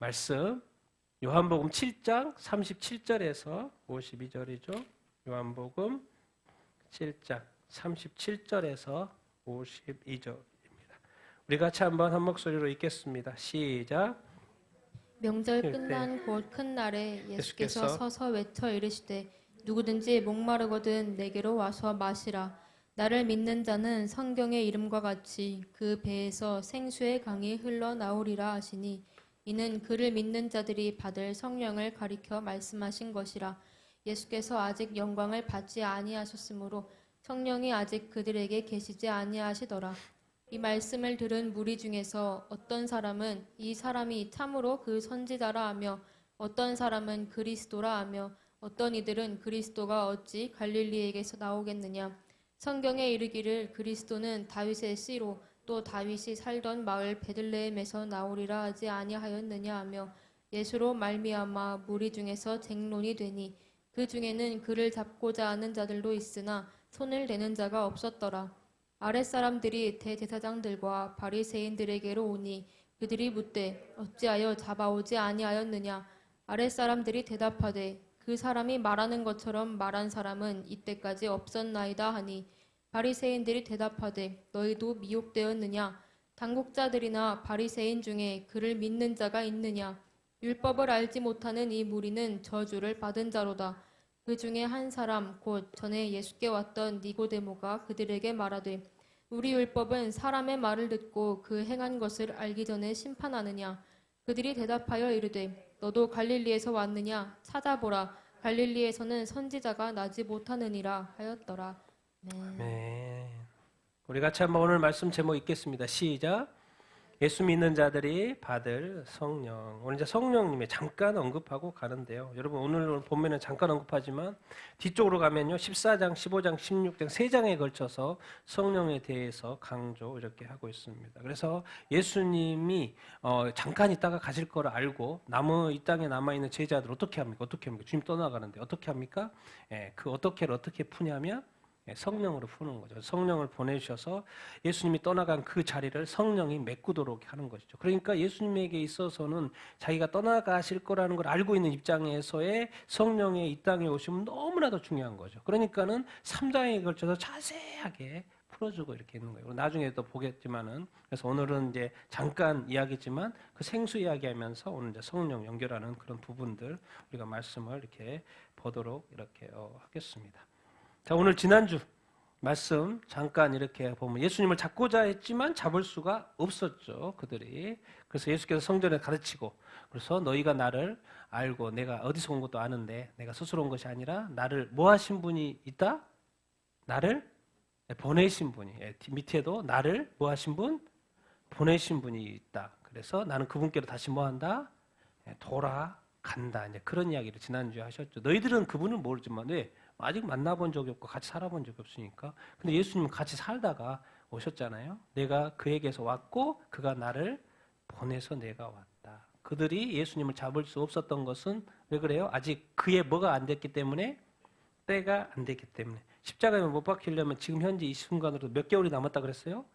말씀 요한복음 7장 37절에서 52절이죠. 요한복음 7장 37절에서 52절입니다. 우리 같이 한번 한 목소리로 읽겠습니다. 시작. 명절 끝난 곧 큰 날에 예수께서 예수께서 서서 외쳐 이르시되 누구든지 목마르거든 내게로 와서 마시라. 나를 믿는 자는 성경의 이름과 같이 그 배에서 생수의 강이 흘러나오리라 하시니 이는 그를 믿는 자들이 받을 성령을 가리켜 말씀하신 것이라. 예수께서 아직 영광을 받지 아니하셨으므로 성령이 아직 그들에게 계시지 아니하시더라. 이 말씀을 들은 무리 중에서 어떤 사람은 이 사람이 참으로 그 선지자라 하며 어떤 사람은 그리스도라 하며 어떤 이들은 그리스도가 어찌 갈릴리에게서 나오겠느냐. 성경에 이르기를 그리스도는 다윗의 씨로 또 다윗이 살던 마을 베들레헴에서 나오리라 하지 아니하였느냐 하며 예수로 말미암아 무리 중에서 쟁론이 되니 그 중에는 그를 잡고자 하는 자들도 있으나 손을 대는 자가 없었더라. 아랫사람들이 대제사장들과 바리새인들에게로 오니 그들이 묻되 어찌하여 잡아오지 아니하였느냐. 아랫사람들이 대답하되 그 사람이 말하는 것처럼 말한 사람은 이때까지 없었나이다 하니 바리새인들이 대답하되 너희도 미혹되었느냐. 당국자들이나 바리새인 중에 그를 믿는 자가 있느냐. 율법을 알지 못하는 이 무리는 저주를 받은 자로다. 그 중에 한 사람 곧 전에 예수께 왔던 니고데모가 그들에게 말하되 우리 율법은 사람의 말을 듣고 그 행한 것을 알기 전에 심판하느냐. 그들이 대답하여 이르되 너도 갈릴리에서 왔느냐. 찾아보라. 갈릴리에서는 선지자가 나지 못하느니라 하였더라. 아멘. 우리 같이 한번 오늘 말씀 제목 읽겠습니다. 시작. 예수 믿는 자들이 받을 성령. 오늘 이제 성령님의 잠깐 언급하고 가는데요. 여러분 오늘 본문에 잠깐 언급하지만 뒤쪽으로 가면요. 14장, 15장, 16장 세 장에 걸쳐서 성령에 대해서 강조 이렇게 하고 있습니다. 그래서 예수님이 잠깐 있다가 가실 거를 알고 이 땅에 남아있는 제자들 어떻게 합니까? 주님 떠나가는데 어떻게 합니까? 그 어떻게를 어떻게 푸냐면 성령으로 푸는 거죠. 성령을 보내주셔서 예수님이 떠나간 그 자리를 성령이 메꾸도록 하는 것이죠. 그러니까 예수님에게 있어서는 자기가 떠나가실 거라는 걸 알고 있는 입장에서의 성령의 이 땅에 오시면 너무나도 중요한 거죠. 그러니까는 3장에 걸쳐서 자세하게 풀어주고 이렇게 있는 거예요. 나중에 또 보겠지만은 그래서 오늘은 이제 잠깐 이야기지만 그 생수 이야기하면서 오늘 이제 성령 연결하는 그런 부분들 우리가 말씀을 이렇게 보도록 이렇게 하겠습니다. 자, 오늘 지난주 말씀 잠깐 이렇게 보면 예수님을 잡고자 했지만 잡을 수가 없었죠, 그들이. 그래서 예수께서 성전에 가르치고 그래서 너희가 나를 알고 내가 어디서 온 것도 아는데 내가 스스로 온 것이 아니라 나를 뭐 하신 분이 있다? 나를 보내신 분이. 밑에도 나를 뭐 하신 분? 보내신 분이 있다. 그래서 나는 그분께로 다시 뭐 한다? 돌아간다. 이제 그런 이야기를 지난주에 하셨죠. 너희들은 그분을 모르지만 왜? 아직 만나본 적이 없고 같이 살아본 적이 없으니까. 근데 예수님은 같이 살다가 오셨잖아요. 내가 그에게서 왔고 그가 나를 보내서 내가 왔다. 그들이 예수님을 잡을 수 없었던 것은 왜 그래요? 아직 그의 뭐가 안 됐기 때문에 때가 안 됐기 때문에. 십자가에 못 박히려면 지금 현재 이 순간으로 몇 개월이 남았다 그랬어요?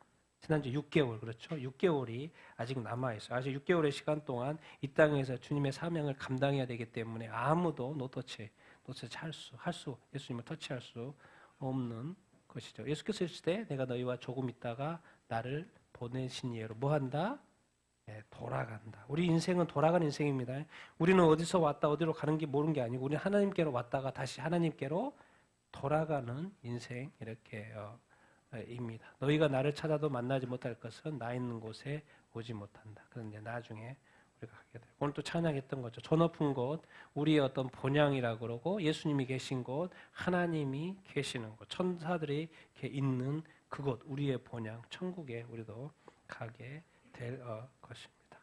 지난주 6개월, 그렇죠? 6개월이 아직 남아있어요. 아직 6개월의 시간 동안 이 땅에서 주님의 사명을 감당해야 되기 때문에 아무도 예수님을 터치할 수 없는 것이죠. 예수께서 했을 때 내가 너희와 조금 있다가 나를 보내신 이유로 뭐 한다? 돌아간다. 우리 인생은 돌아가는 인생입니다. 우리는 어디서 왔다 어디로 가는 게 모르는 게 아니고 우리는 하나님께로 왔다가 다시 하나님께로 돌아가는 인생 이렇게 입니다. 너희가 나를 찾아도 만나지 못할 것은 나 있는 곳에 오지 못한다. 그런데 나중에 우리가 가게 돼요. 오늘 또 찬양했던 거죠. 저 높은 곳, 우리의 어떤 본향이라고 그러고 예수님이 계신 곳, 하나님이 계시는 곳, 천사들이 있는 그곳, 우리의 본향, 천국에 우리도 가게 될 것입니다.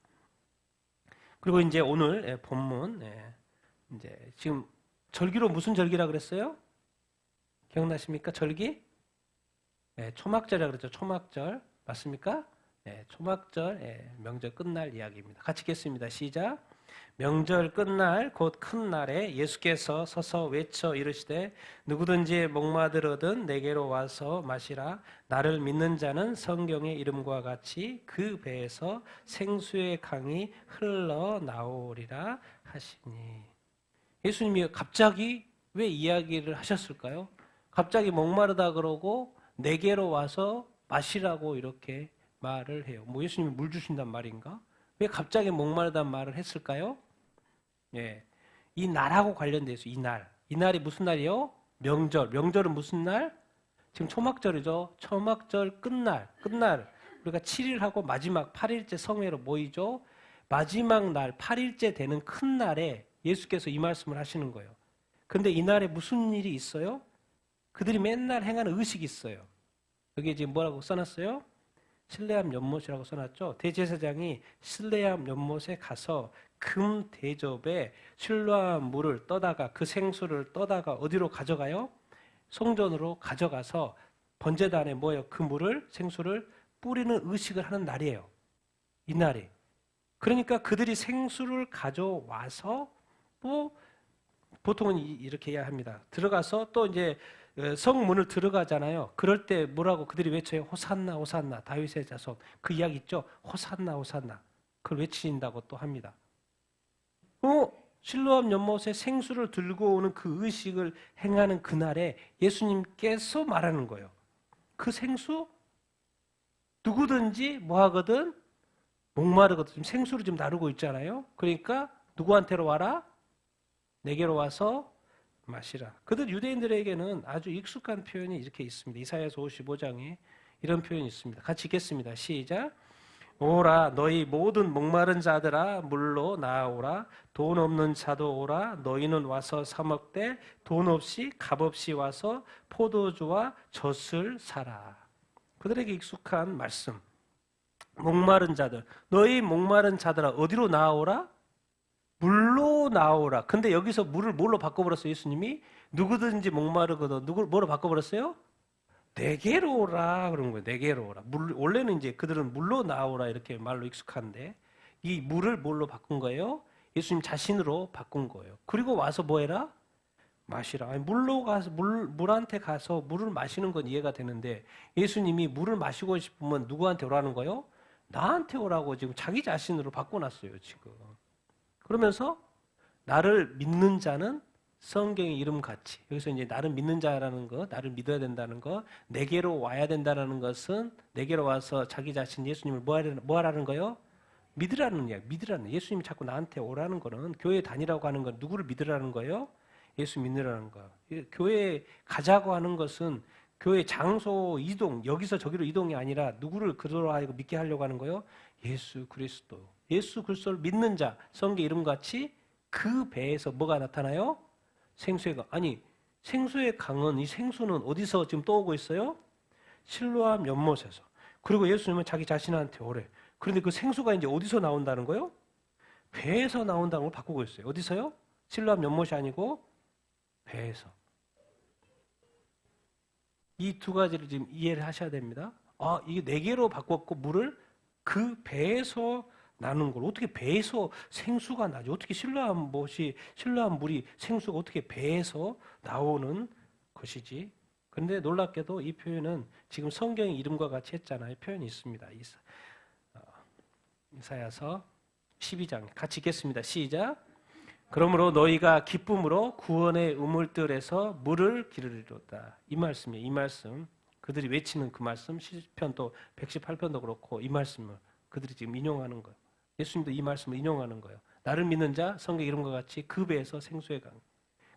그리고 이제 오늘 본문, 이제 지금 절기로 무슨 절기라 그랬어요? 기억나십니까? 절기? 초막절이라고 그랬죠. 초막절 맞습니까? 초막절 명절 끝날 이야기입니다. 같이 읽겠습니다. 시작. 명절 끝날 곧 큰 날에 예수께서 서서 외쳐 이르시되 누구든지 목마르거든 내게로 와서 마시라. 나를 믿는 자는 성경의 이름과 같이 그 배에서 생수의 강이 흘러나오리라 하시니. 예수님이 갑자기 왜 이야기를 하셨을까요? 갑자기 목마르다 그러고 내게로 와서 마시라고 이렇게 말을 해요. 뭐 예수님이 물 주신단 말인가? 왜 갑자기 목마르단 말을 했을까요? 예. 이 날하고 관련돼 있어요. 이 날. 이 날이 무슨 날이요? 명절. 명절은 무슨 날? 지금 초막절이죠. 초막절 끝날. 우리가 7일하고 마지막 8일째 성회로 모이죠. 마지막 날 8일째 되는 큰 날에 예수께서 이 말씀을 하시는 거예요. 근데 이 날에 무슨 일이 있어요? 그들이 맨날 행하는 의식이 있어요. 여기 지금 뭐라고 써놨어요? 실레암 연못이라고 써놨죠. 대제사장이 실레암 연못에 가서 금 대접에 실로암 물을 떠다가 그 생수를 떠다가 어디로 가져가요? 성전으로 가져가서 번제단에 뭐예요? 그 물을 생수를 뿌리는 의식을 하는 날이에요. 이 날이. 그러니까 그들이 생수를 가져와서 또 보통은 이렇게 해야 합니다. 들어가서 또 이제 성문을 들어가잖아요. 그럴 때 뭐라고 그들이 외쳐요? 호산나 호산나 다윗의 자손. 그 이야기 있죠? 호산나 호산나. 그걸 외친다고 또 합니다. 실로암 연못에 생수를 들고 오는 그 의식을 행하는 그날에 예수님께서 말하는 거예요. 그 생수 누구든지 뭐 하거든? 목마르거든. 지금 생수를 지금 나르고 있잖아요. 그러니까 누구한테로 와라? 내게로 와서 마시라. 그들 유대인들에게는 아주 익숙한 표현이 이렇게 있습니다. 이사야서 55장에 이런 표현이 있습니다. 같이 읽겠습니다. 시작. 오라 너희 모든 목마른 자들아 물로 나아오라. 돈 없는 자도 오라. 너희는 와서 사 먹되 돈 없이 값 없이 와서 포도주와 젖을 사라. 그들에게 익숙한 말씀. 목마른 자들. 너희 목마른 자들아 어디로 나아오라? 물로 나오라. 근데 여기서 물을 뭘로 바꿔버렸어요? 예수님이 누구든지 목마르거든 누구 뭐로 바꿔버렸어요? 내게로 오라 그런 거예요. 내게로 오라. 원래는 이제 그들은 물로 나오라 이렇게 말로 익숙한데 이 물을 뭘로 바꾼 거예요? 예수님 자신으로 바꾼 거예요. 그리고 와서 뭐 해라? 마시라. 아니, 물로 가서 물한테 가서 물을 마시는 건 이해가 되는데 예수님이 물을 마시고 싶으면 누구한테 오라는 거예요? 나한테 오라고 지금 자기 자신으로 바꿔놨어요 지금. 그러면서 나를 믿는 자는 성경의 이름 같이 여기서 이제 나를 믿는 자라는 거, 나를 믿어야 된다는 거, 내게로 와야 된다는 것은 내게로 와서 자기 자신 예수님을 뭐 하라는 거요? 믿으라는 이야기, 믿으라는 예수님이 자꾸 나한테 오라는 거는 교회 다니라고 하는 건 누구를 믿으라는 거예요? 예수 믿으라는 거. 교회 가자고 하는 것은 교회 장소 이동, 여기서 저기로 이동이 아니라 누구를 그대로 하고 믿게 하려고 하는 거예요? 예수 그리스도. 예수 그리스도를 믿는 자, 성경 이름 같이 그 배에서 뭐가 나타나요? 생수의 강. 아니, 생수의 강은 이 생수는 어디서 지금 떠오고 있어요? 실로암 연못에서. 그리고 예수님은 자기 자신한테 오래. 그런데 그 생수가 이제 어디서 나온다는 거예요? 배에서 나온다는 걸 바꾸고 있어요. 어디서요? 실로암 연못이 아니고 배에서. 이 두 가지를 지금 이해를 하셔야 됩니다. 아, 이게 네 개로 바꿨고 물을 그 배에서 나는 걸 어떻게 배에서 생수가 나죠? 어떻게 실로암 물이 생수가 어떻게 배에서 나오는 것이지? 그런데 놀랍게도 이 표현은 지금 성경의 이름과 같이 했잖아요. 표현이 있습니다. 이사야서 12장 같이 읽겠습니다. 시작. 그러므로 너희가 기쁨으로 구원의 우물들에서 물을 기르리로다. 이 말씀이에요. 이 말씀. 그들이 외치는 그 말씀 시편도 118편도 그렇고 이 말씀을 그들이 지금 인용하는 거예요. 예수님도 이 말씀을 인용하는 거예요. 나를 믿는 자 성경 이름과 같이 그 배에서 생수의 강.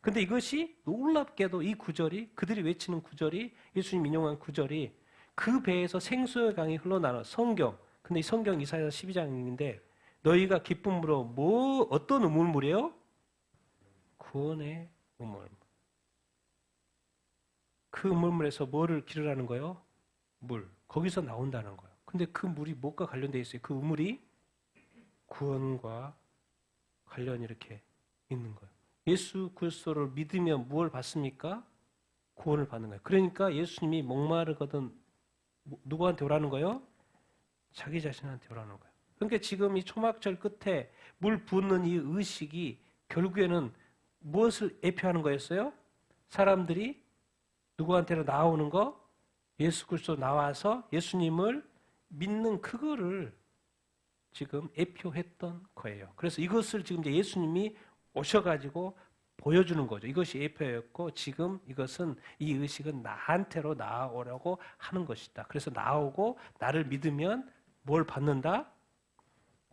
근데 이것이 놀랍게도 이 구절이 그들이 외치는 구절이 예수님 인용한 구절이 그 배에서 생수의 강이 흘러나와 성경. 근데 이 성경 이사야서 12장인데 너희가 기쁨으로 어떤 우물물이에요? 구원의 우물. 그 우물물에서 뭐를 기르라는 거예요? 물. 거기서 나온다는 거예요. 근데 그 물이 뭐가 관련되어 있어요? 그 우물이 구원과 관련이 이렇게 있는 거예요. 예수 그리스도를 믿으면 무엇을 받습니까? 구원을 받는 거예요. 그러니까 예수님이 목마르거든 누구한테 오라는 거예요? 자기 자신한테 오라는 거예요. 그러니까 지금 이 초막절 끝에 물 붓는 이 의식이 결국에는 무엇을 예표하는 거였어요? 사람들이 누구한테로 나오는 거? 예수 그리스도 나와서 예수님을 믿는 그거를 지금 예표했던 거예요. 그래서 이것을 지금 이제 예수님이 오셔가지고 보여주는 거죠. 이것이 예표였고 지금 이것은 이 의식은 나한테로 나오려고 하는 것이다. 그래서 나오고 나를 믿으면 뭘 받는다?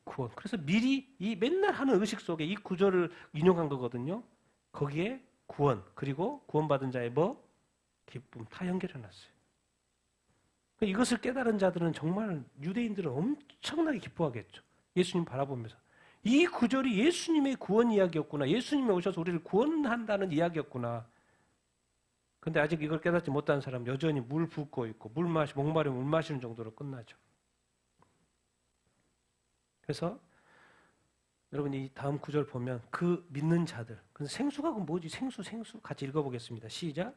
구원. 그래서 미리 이 맨날 하는 의식 속에 이 구절을 인용한 거거든요. 거기에 구원 그리고 구원받은 자의 뭐? 기쁨 다 연결해놨어요. 이것을 깨달은 자들은 정말 유대인들은 엄청나게 기뻐하겠죠. 예수님 바라보면서. 이 구절이 예수님의 구원 이야기였구나. 예수님이 오셔서 우리를 구원한다는 이야기였구나. 근데 아직 이걸 깨닫지 못한 사람 여전히 물 붓고 있고 목마르면 물 마시는 정도로 끝나죠. 그래서 여러분 이 다음 구절 보면 그 믿는 자들. 근데 생수가 뭐지? 생수 같이 읽어보겠습니다. 시작.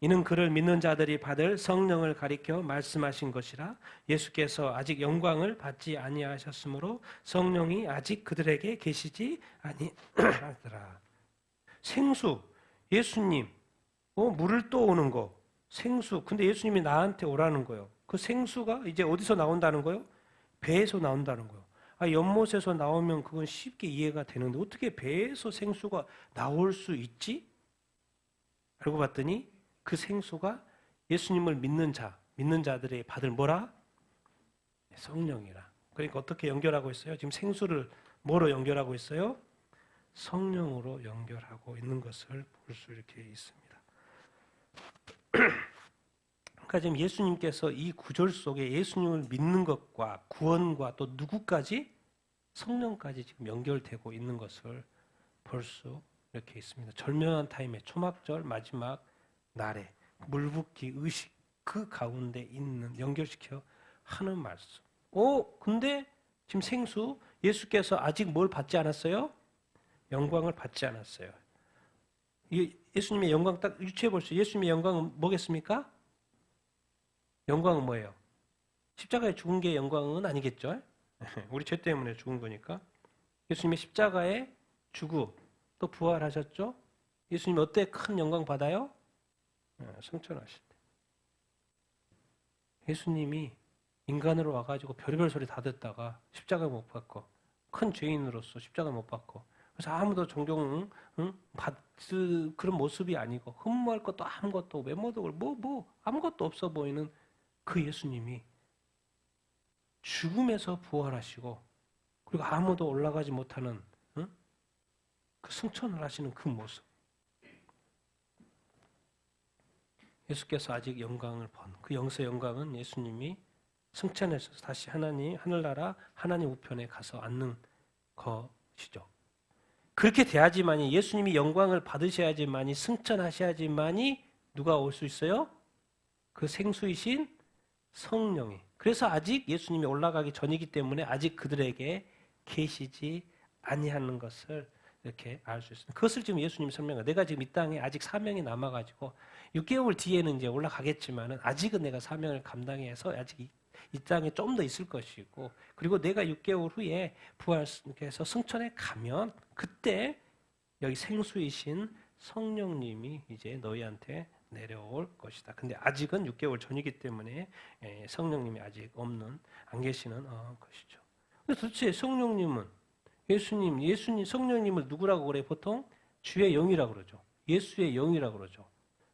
이는 그를 믿는 자들이 받을 성령을 가리켜 말씀하신 것이라. 예수께서 아직 영광을 받지 아니하셨으므로 성령이 아직 그들에게 계시지 아니하더라. 생수, 예수님, 물을 떠오는 거, 생수. 근데 예수님이 나한테 오라는 거예요. 그 생수가 이제 어디서 나온다는 거예요? 배에서 나온다는 거예요. 연못에서 나오면 그건 쉽게 이해가 되는데 어떻게 배에서 생수가 나올 수 있지? 알고 봤더니 그 생수가 예수님을 믿는 자들의 받을 뭐라? 성령이라. 그러니까 어떻게 연결하고 있어요? 지금 생수를 뭐로 연결하고 있어요? 성령으로 연결하고 있는 것을 볼 수 이렇게 있습니다. 그러니까 지금 예수님께서 이 구절 속에 예수님을 믿는 것과 구원과 또 누구까지? 성령까지 지금 연결되고 있는 것을 볼 수 이렇게 있습니다. 절묘한 타임에 초막절 마지막 날에 물붓기 의식 그 가운데 있는 연결시켜 하는 말씀. 근데 지금 생수 예수께서 아직 뭘 받지 않았어요? 영광을 받지 않았어요. 예수님의 영광 딱 유추해 보시죠. 예수님의 영광은 뭐겠습니까? 영광은 뭐예요? 십자가에 죽은 게 영광은 아니겠죠? 우리 죄 때문에 죽은 거니까. 예수님의 십자가에 죽음 또 부활하셨죠? 예수님이 어때 큰 영광 받아요? 승천하실 때. 예수님이 인간으로 와가지고 별의별 소리 다 듣다가 십자가 못 받고 큰 죄인으로서 십자가 못 받고 그래서 아무도 존경 받을 그런 모습이 아니고 흠모할 것도 아무것도 외모도 뭐 아무것도 없어 보이는 그 예수님이 죽음에서 부활하시고 그리고 아무도 올라가지 못하는 그 승천을 하시는 그 모습. 예수께서 아직 영광을 본 그 영세 영광은 예수님이 승천하셔서 다시 하늘나라 하나님 우편에 가서 앉는 것이죠. 그렇게 돼야지만이 예수님이 영광을 받으셔야지만이 승천하셔야지만이 누가 올 수 있어요? 그 생수이신 성령이. 그래서 아직 예수님이 올라가기 전이기 때문에 아직 그들에게 계시지 아니하는 것을 이렇게 알 수 있습니다. 그것을 지금 예수님이 설명해요. 내가 지금 이 땅에 아직 사명이 남아가지고 6개월 뒤에는 이제 올라가겠지만은 아직은 내가 사명을 감당해서 아직 이 땅에 좀 더 있을 것이고 그리고 내가 6개월 후에 부활해서 승천에 가면 그때 여기 생수이신 성령님이 이제 너희한테 내려올 것이다. 근데 아직은 6개월 전이기 때문에 성령님이 아직 안 계시는 것이죠. 근데 도대체 성령님은 예수님, 성령님을 누구라고 그래? 보통 주의 영이라고 그러죠. 예수의 영이라고 그러죠.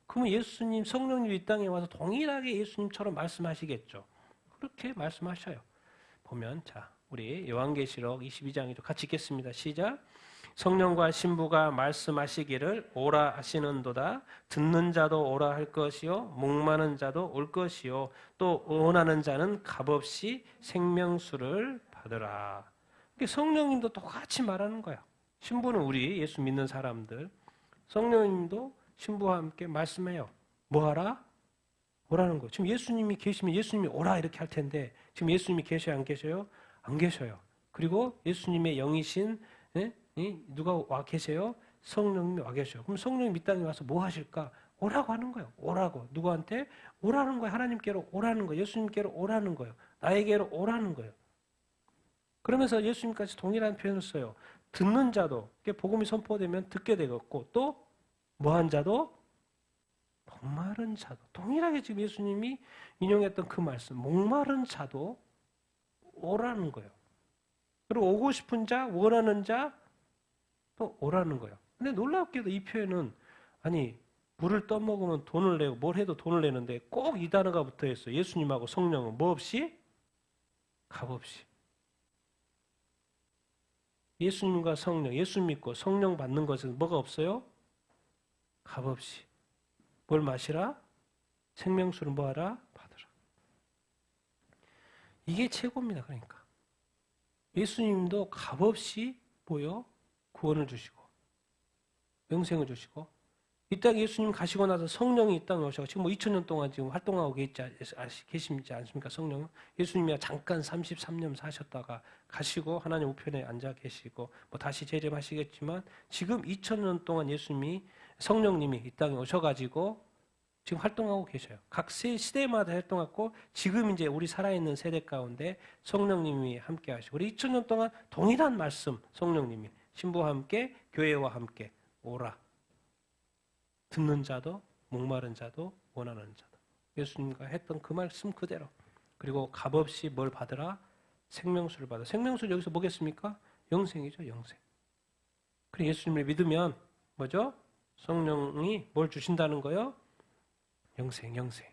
그러면 예수님, 성령님이 이 땅에 와서 동일하게 예수님처럼 말씀하시겠죠. 그렇게 말씀하셔요. 보면 자, 우리 요한계시록 22장이죠. 같이 읽겠습니다. 시작. 성령과 신부가 말씀하시기를 오라 하시는도다. 듣는 자도 오라 할 것이요 목마른 자도 올 것이요 또 원하는 자는 값없이 생명수를 받으라. 성령님도 똑같이 말하는 거야. 신부는 우리 예수 믿는 사람들. 성령님도 신부와 함께 말씀해요. 뭐하라? 오라는 거. 지금 예수님이 계시면 예수님이 오라 이렇게 할 텐데 지금 예수님이 계셔요? 안 계셔요? 안 계셔요. 그리고 예수님의 영이신 누가 와 계세요? 성령님이 와 계셔요. 그럼 성령님 이 땅에 와서 뭐 하실까? 오라고 하는 거예요. 오라고. 누구한테? 오라는 거예요. 하나님께로 오라는 거예요. 예수님께로 오라는 거예요. 나에게로 오라는 거예요. 그러면서 예수님까지 동일한 표현을 써요. 듣는 자도, 복음이 선포되면 듣게 되겠고, 또 뭐한 자도, 목마른 자도. 동일하게 지금 예수님이 인용했던 그 말씀, 목마른 자도 오라는 거예요. 그리고 오고 싶은 자, 원하는 자, 또 오라는 거예요. 근데 놀랍게도 이 표현은, 아니, 물을 떠먹으면 돈을 내고 뭘 해도 돈을 내는데 꼭 이 단어가 붙어 있어요. 예수님하고 성령은 뭐 없이? 값 없이. 예수님과 성령, 예수 믿고 성령 받는 것은 뭐가 없어요? 값 없이. 뭘 마시라? 생명수를 뭐하라? 받으라. 이게 최고입니다. 그러니까. 예수님도 값 없이 뭐요? 구원을 주시고 영생을 주시고 이 땅에 예수님 가시고 나서 성령이 이 땅에 오셔서 지금 뭐 2000년 동안 지금 활동하고 계시지 않습니까? 성령은 예수님이 잠깐 33년 사셨다가 가시고 하나님 우편에 앉아 계시고 뭐 다시 재림하시겠지만 지금 2000년 동안 예수님이 성령님이 이 땅에 오셔가지고 지금 활동하고 계셔요. 각 시대마다 활동하고 지금 이제 우리 살아있는 세대 가운데 성령님이 함께 하시고 우리 2000년 동안 동일한 말씀 성령님이 신부와 함께 교회와 함께 오라. 듣는 자도 목마른 자도 원하는 자도 예수님과 했던 그 말씀 그대로 그리고 값없이 뭘 받으라? 생명수를 받아. 생명수를 여기서 뭐겠습니까? 영생이죠. 영생. 그리고 예수님을 믿으면 뭐죠? 성령이 뭘 주신다는 거요? 영생, 영생.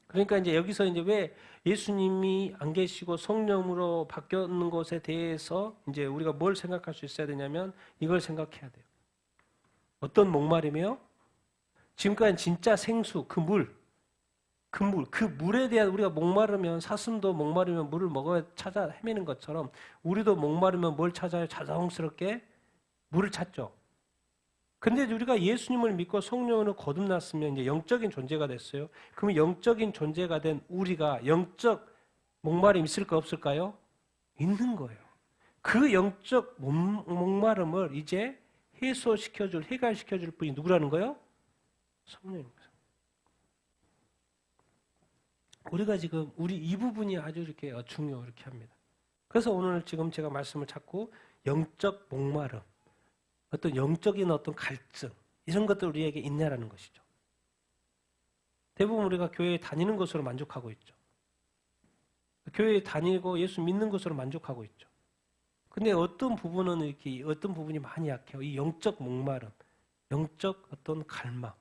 그러니까 이제 여기서 이제 왜 예수님이 안 계시고 성령으로 바뀌었는 것에 대해서 이제 우리가 뭘 생각할 수 있어야 되냐면 이걸 생각해야 돼요. 어떤 목마름이요? 지금까지 진짜 생수, 그 물에 대한 우리가 목마르면 사슴도 목마르면 물을 먹어야 찾아 헤매는 것처럼 우리도 목마르면 뭘 찾아요? 자동스럽게 물을 찾죠. 근데 우리가 예수님을 믿고 성령으로 거듭났으면 이제 영적인 존재가 됐어요. 그러면 영적인 존재가 된 우리가 영적 목마름이 있을까 없을까요? 있는 거예요. 그 영적 목마름을 이제 해소시켜줄, 해결시켜줄 분이 누구라는 거예요? 성령입니다. 우리가 지금 우리 이 부분이 아주 이렇게 중요 이렇게 합니다. 그래서 오늘 지금 제가 말씀을 자꾸 영적 목마름, 어떤 영적인 어떤 갈증 이런 것들 우리에게 있냐라는 것이죠. 대부분 우리가 교회에 다니는 것으로 만족하고 있죠. 교회에 다니고 예수 믿는 것으로 만족하고 있죠. 근데 어떤 부분은 이렇게 어떤 부분이 많이 약해요. 이 영적 목마름, 영적 어떤 갈망.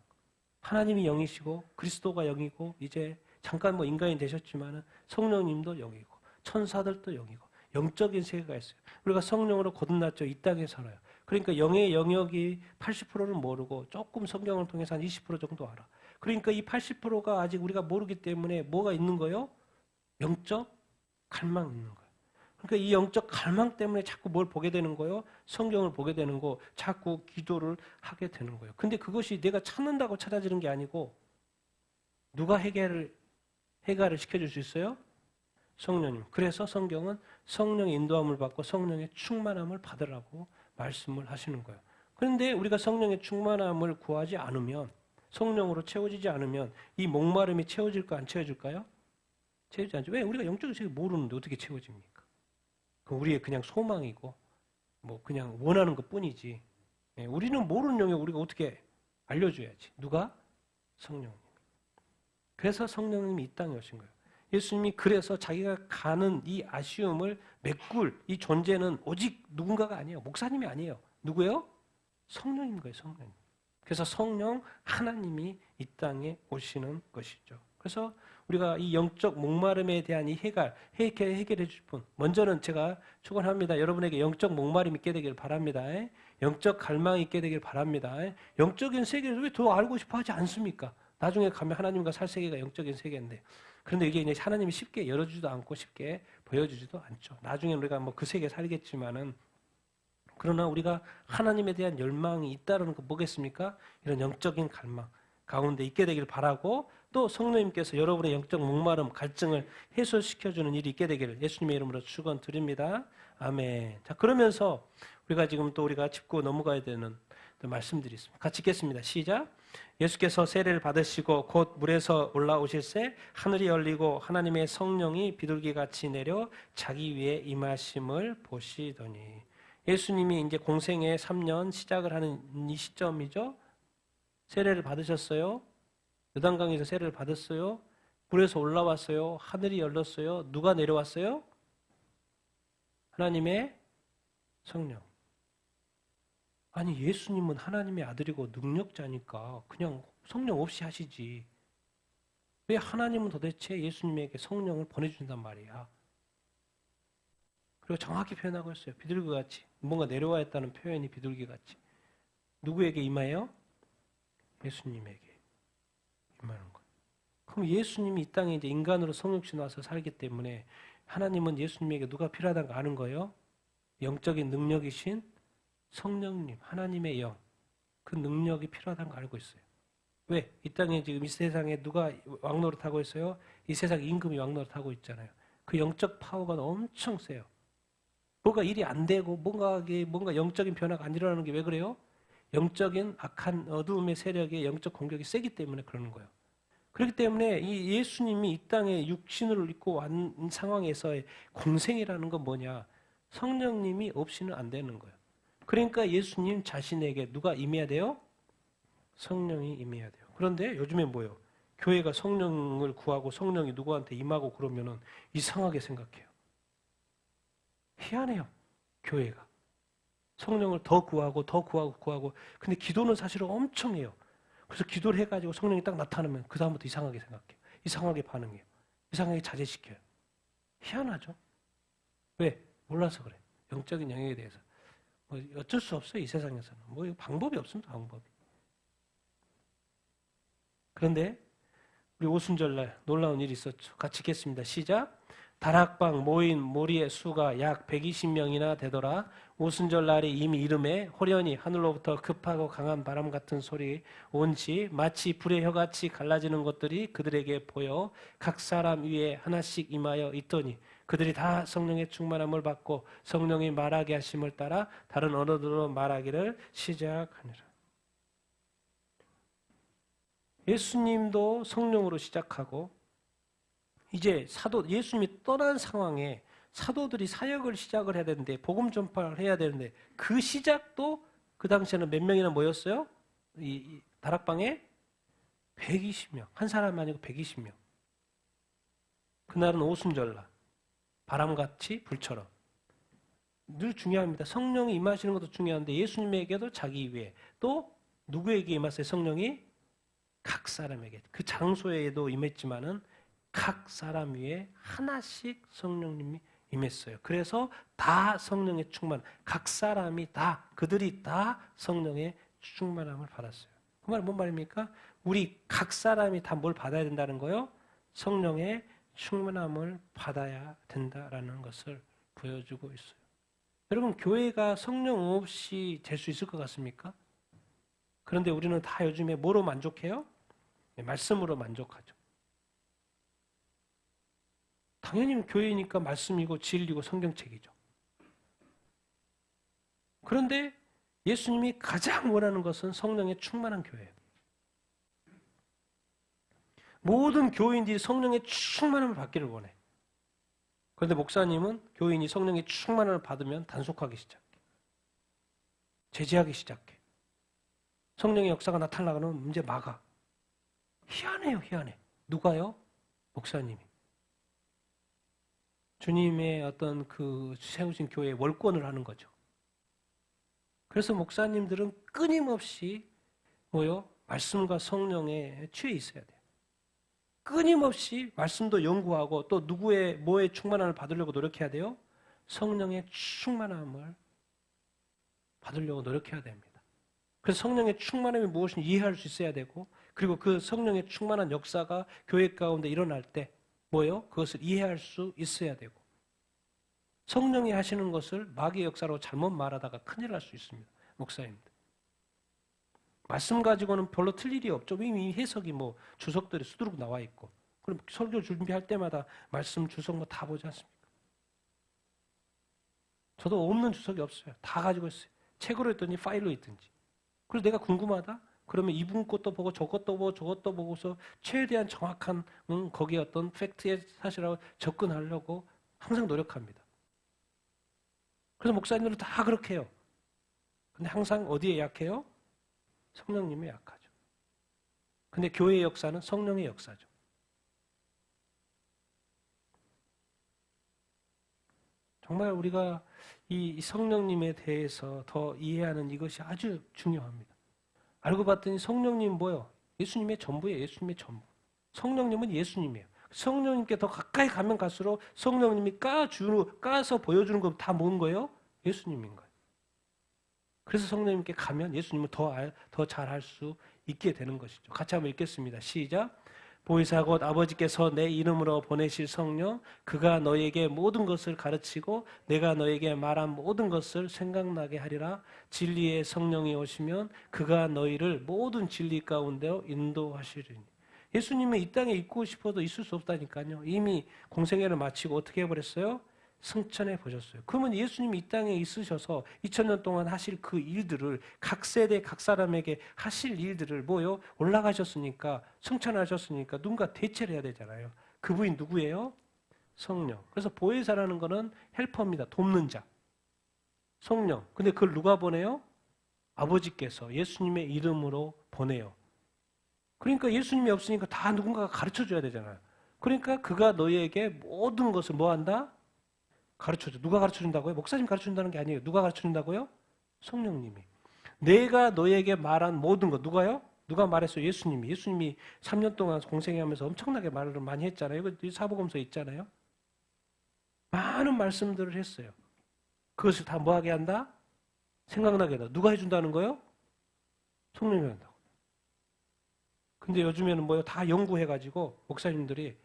하나님이 영이시고 그리스도가 영이고 이제 잠깐 뭐 인간이 되셨지만은 성령님도 영이고 천사들도 영이고 영적인 세계가 있어요. 우리가 성령으로 거듭났죠. 이 땅에 살아요. 그러니까 영의 영역이 80%를 모르고 조금 성경을 통해서 한 20% 정도 알아. 그러니까 이 80%가 아직 우리가 모르기 때문에 뭐가 있는 거예요? 영적 갈망이 있는 거예요. 그러니까 이 영적 갈망 때문에 자꾸 뭘 보게 되는 거예요? 성경을 보게 되는 거, 자꾸 기도를 하게 되는 거예요. 근데 그것이 내가 찾는다고 찾아지는 게 아니고 누가 해결을 시켜줄 수 있어요? 성령님. 그래서 성경은 성령의 인도함을 받고 성령의 충만함을 받으라고 말씀을 하시는 거예요. 그런데 우리가 성령의 충만함을 구하지 않으면 성령으로 채워지지 않으면 이 목마름이 채워질까 안 채워질까요? 채워지지 않죠. 왜? 우리가 영적인 세계 모르는데 어떻게 채워집니까? 그 우리의 그냥 소망이고 뭐 그냥 원하는 것뿐이지. 우리는 모르는 영역 우리가 어떻게 알려줘야지. 누가? 성령님. 그래서 성령님이 이 땅에 오신 거예요. 예수님이 그래서 자기가 가는 이 아쉬움을 메꿀 이 존재는 오직 누군가가 아니에요. 목사님이 아니에요. 누구예요? 성령인 거예요. 성령. 그래서 성령 하나님이 이 땅에 오시는 것이죠. 그래서 우리가 이 영적 목마름에 대한 이 해결해 줄 분. 먼저는 제가 축원합니다. 여러분에게 영적 목마름이 있게 되길 바랍니다. 영적 갈망이 있게 되길 바랍니다. 영적인 세계를 왜 더 알고 싶어 하지 않습니까? 나중에 가면 하나님과 살 세계가 영적인 세계인데. 그런데 이게 이제 하나님이 쉽게 열어주지도 않고 쉽게 보여주지도 않죠. 나중에 우리가 뭐 그 세계에 살겠지만은 그러나 우리가 하나님에 대한 열망이 있다는 거 뭐겠습니까? 이런 영적인 갈망 가운데 있게 되길 바라고 또 성령님께서 여러분의 영적 목마름, 갈증을 해소시켜주는 일이 있게 되기를 예수님의 이름으로 축원드립니다. 아멘. 자, 그러면서 우리가 지금 또 우리가 짚고 넘어가야 되는 또 말씀들이 있습니다. 같이 읽겠습니다. 시작. 예수께서 세례를 받으시고 곧 물에서 올라오실새 하늘이 열리고 하나님의 성령이 비둘기같이 내려 자기 위에 임하심을 보시더니, 예수님이 이제 공생의 3년 시작을 하는 이 시점이죠. 세례를 받으셨어요. 요단강에서 세례를 받았어요. 물에서 올라왔어요. 하늘이 열렸어요. 누가 내려왔어요? 하나님의 성령. 아니, 예수님은 하나님의 아들이고 능력자니까 그냥 성령 없이 하시지. 왜 하나님은 도대체 예수님에게 성령을 보내준단 말이야? 그리고 정확히 표현하고 있어요. 비둘기같이. 뭔가 내려와 있다는 표현이 비둘기같이. 누구에게 임하여? 예수님에게 임하는 거예요. 그럼 예수님이 이 땅에 이제 인간으로 성육신 와서 살기 때문에 하나님은 예수님에게 누가 필요하다는 거 아는 거예요? 영적인 능력이신 성령님, 하나님의 영, 그 능력이 필요하다는 거 알고 있어요. 왜? 이 땅에 지금 이 세상에 누가 왕노릇하고 있어요? 이 세상 임금이 왕노릇하고 있잖아요. 그 영적 파워가 엄청 세요. 뭔가 일이 안 되고 뭔가 영적인 변화가 안 일어나는 게 왜 그래요? 영적인 악한 어두움의 세력의 영적 공격이 세기 때문에 그러는 거예요. 그렇기 때문에 이 예수님이 이 땅에 육신을 입고 온 상황에서의 공생이라는 건 뭐냐? 성령님이 없이는 안 되는 거예요. 그러니까 예수님 자신에게 누가 임해야 돼요? 성령이 임해야 돼요. 그런데 요즘에 뭐예요? 교회가 성령을 구하고 성령이 누구한테 임하고 그러면은 이상하게 생각해요. 희한해요. 교회가. 성령을 더 구하고 근데 기도는 사실은 엄청 해요. 그래서 기도를 해가지고 성령이 딱 나타나면 그 다음부터 이상하게 생각해요. 이상하게 반응해요. 이상하게 자제시켜요. 희한하죠? 왜? 몰라서 그래. 영적인 영역에 대해서. 뭐 어쩔 수 없어요. 이 세상에서는. 뭐 방법이 없습니다. 방법이. 그런데 우리 오순절날 놀라운 일이 있었죠. 같이 읽겠습니다. 시작. 다락방 모인 무리의 수가 약 120명이나 되더라. 오순절날이 이미 이름에 호련히 하늘로부터 급하고 강한 바람 같은 소리 온지 마치 불의 혀같이 갈라지는 것들이 그들에게 보여 각 사람 위에 하나씩 임하여 있더니 그들이 다 성령의 충만함을 받고 성령이 말하게 하심을 따라 다른 언어들로 말하기를 시작하니라. 예수님도 성령으로 시작하고 이제 예수님이 떠난 상황에 사도들이 사역을 시작을 해야 되는데 복음 전파를 해야 되는데 그 시작도 그 당시에는 몇 명이나 모였어요? 이 다락방에 120명. 한 사람 아니고 120명. 그날은 오순절날. 바람같이 불처럼. 늘 중요합니다. 성령이 임하시는 것도 중요한데 예수님에게도 자기 위에 또 누구에게 임하세요? 성령이 각 사람에게. 그 장소에도 임했지만은 각 사람 위에 하나씩 성령님이 임했어요. 그래서 다 성령의 충만, 각 사람이 다, 그들이 다 성령의 충만함을 받았어요. 그 말은 뭔 말입니까? 우리 각 사람이 다 뭘 받아야 된다는 거요? 성령의 충만함을 받아야 된다라는 것을 보여주고 있어요. 여러분, 교회가 성령 없이 될 수 있을 것 같습니까? 그런데 우리는 다 요즘에 뭐로 만족해요? 네, 말씀으로 만족하죠. 당연히 교회니까 말씀이고 진리고 성경책이죠. 그런데 예수님이 가장 원하는 것은 성령의 충만한 교회예요. 모든 교인들이 성령의 충만함을 받기를 원해. 그런데 목사님은 교인이 성령의 충만함을 받으면 단속하기 시작해. 제재하기 시작해. 성령의 역사가 나타나가면 문제 막아. 희한해요, 희한해. 누가요? 목사님이. 주님의 어떤 그 세우신 교회에 월권을 하는 거죠. 그래서 목사님들은 끊임없이 말씀과 성령에 취해 있어야 돼요. 끊임없이 말씀도 연구하고 또 누구의 뭐에 충만함을 받으려고 노력해야 돼요? 성령의 충만함을 받으려고 노력해야 됩니다. 그래서 성령의 충만함이 무엇인지 이해할 수 있어야 되고 그리고 그 성령의 충만한 역사가 교회 가운데 일어날 때 그것을 이해할 수 있어야 되고 성령이 하시는 것을 마귀의 역사로 잘못 말하다가 큰일 날 수 있습니다. 목사님들. 말씀 가지고는 별로 틀릴 일이 없죠. 이미 해석이 주석들이 수두룩 나와 있고 그럼 설교 준비할 때마다 말씀 주석 다 보지 않습니까? 저도 없는 주석이 없어요. 다 가지고 있어요. 책으로 있든지 파일로 있든지. 그래서 내가 궁금하다? 그러면 이분 것도 보고 저것도 보고 저것도 보고서 최대한 정확한 거기에 어떤 팩트의 사실하고 접근하려고 항상 노력합니다. 그래서 목사님들은 다 그렇게 해요. 근데 항상 어디에 약해요? 성령님에 약하죠. 근데 교회의 역사는 성령의 역사죠. 정말 우리가 이 성령님에 대해서 더 이해하는 이것이 아주 중요합니다. 알고 봤더니 성령님 뭐예요? 예수님의 전부예요. 예수님의 전부. 성령님은 예수님이에요. 성령님께 더 가까이 가면 갈수록 성령님이 까서 보여주는 건 다 뭔 거예요? 예수님인 거예요. 그래서 성령님께 가면 예수님을 더 잘 알 수 있게 되는 것이죠. 같이 한번 읽겠습니다. 시작. 보혜사 곧 아버지께서 내 이름으로 보내실 성령 그가 너에게 모든 것을 가르치고 내가 너에게 말한 모든 것을 생각나게 하리라. 진리의 성령이 오시면 그가 너희를 모든 진리 가운데로 인도하시리니. 예수님은 이 땅에 있고 싶어도 있을 수 없다니까요. 이미 공생애를 마치고 어떻게 해버렸어요? 승천해 보셨어요. 그러면 예수님이 이 땅에 있으셔서 2000년 동안 하실 그 일들을 각 세대 각 사람에게 하실 일들을 뭐요? 올라가셨으니까 승천하셨으니까 누군가 대체를 해야 되잖아요. 그분이 누구예요? 성령. 그래서 보혜사라는 거는 헬퍼입니다. 돕는 자. 성령. 근데 그걸 누가 보내요? 아버지께서 예수님의 이름으로 보내요. 그러니까 예수님이 없으니까 다 누군가가 가르쳐줘야 되잖아요. 그러니까 그가 너희에게 모든 것을 뭐 한다? 가르쳐줘. 누가 가르쳐준다고요? 목사님 가르쳐준다는 게 아니에요. 누가 가르쳐준다고요? 성령님이. 내가 너에게 말한 모든 것. 누가요? 누가 말했어요? 예수님이. 예수님이 3년 동안 공생하면서 엄청나게 말을 많이 했잖아요. 이거 사복음서에 있잖아요. 많은 말씀들을 했어요. 그것을 다 뭐하게 한다? 생각나게 한다. 누가 해준다는 거요? 성령이 한다고. 근데 요즘에는 뭐요? 다 연구해가지고 목사님들이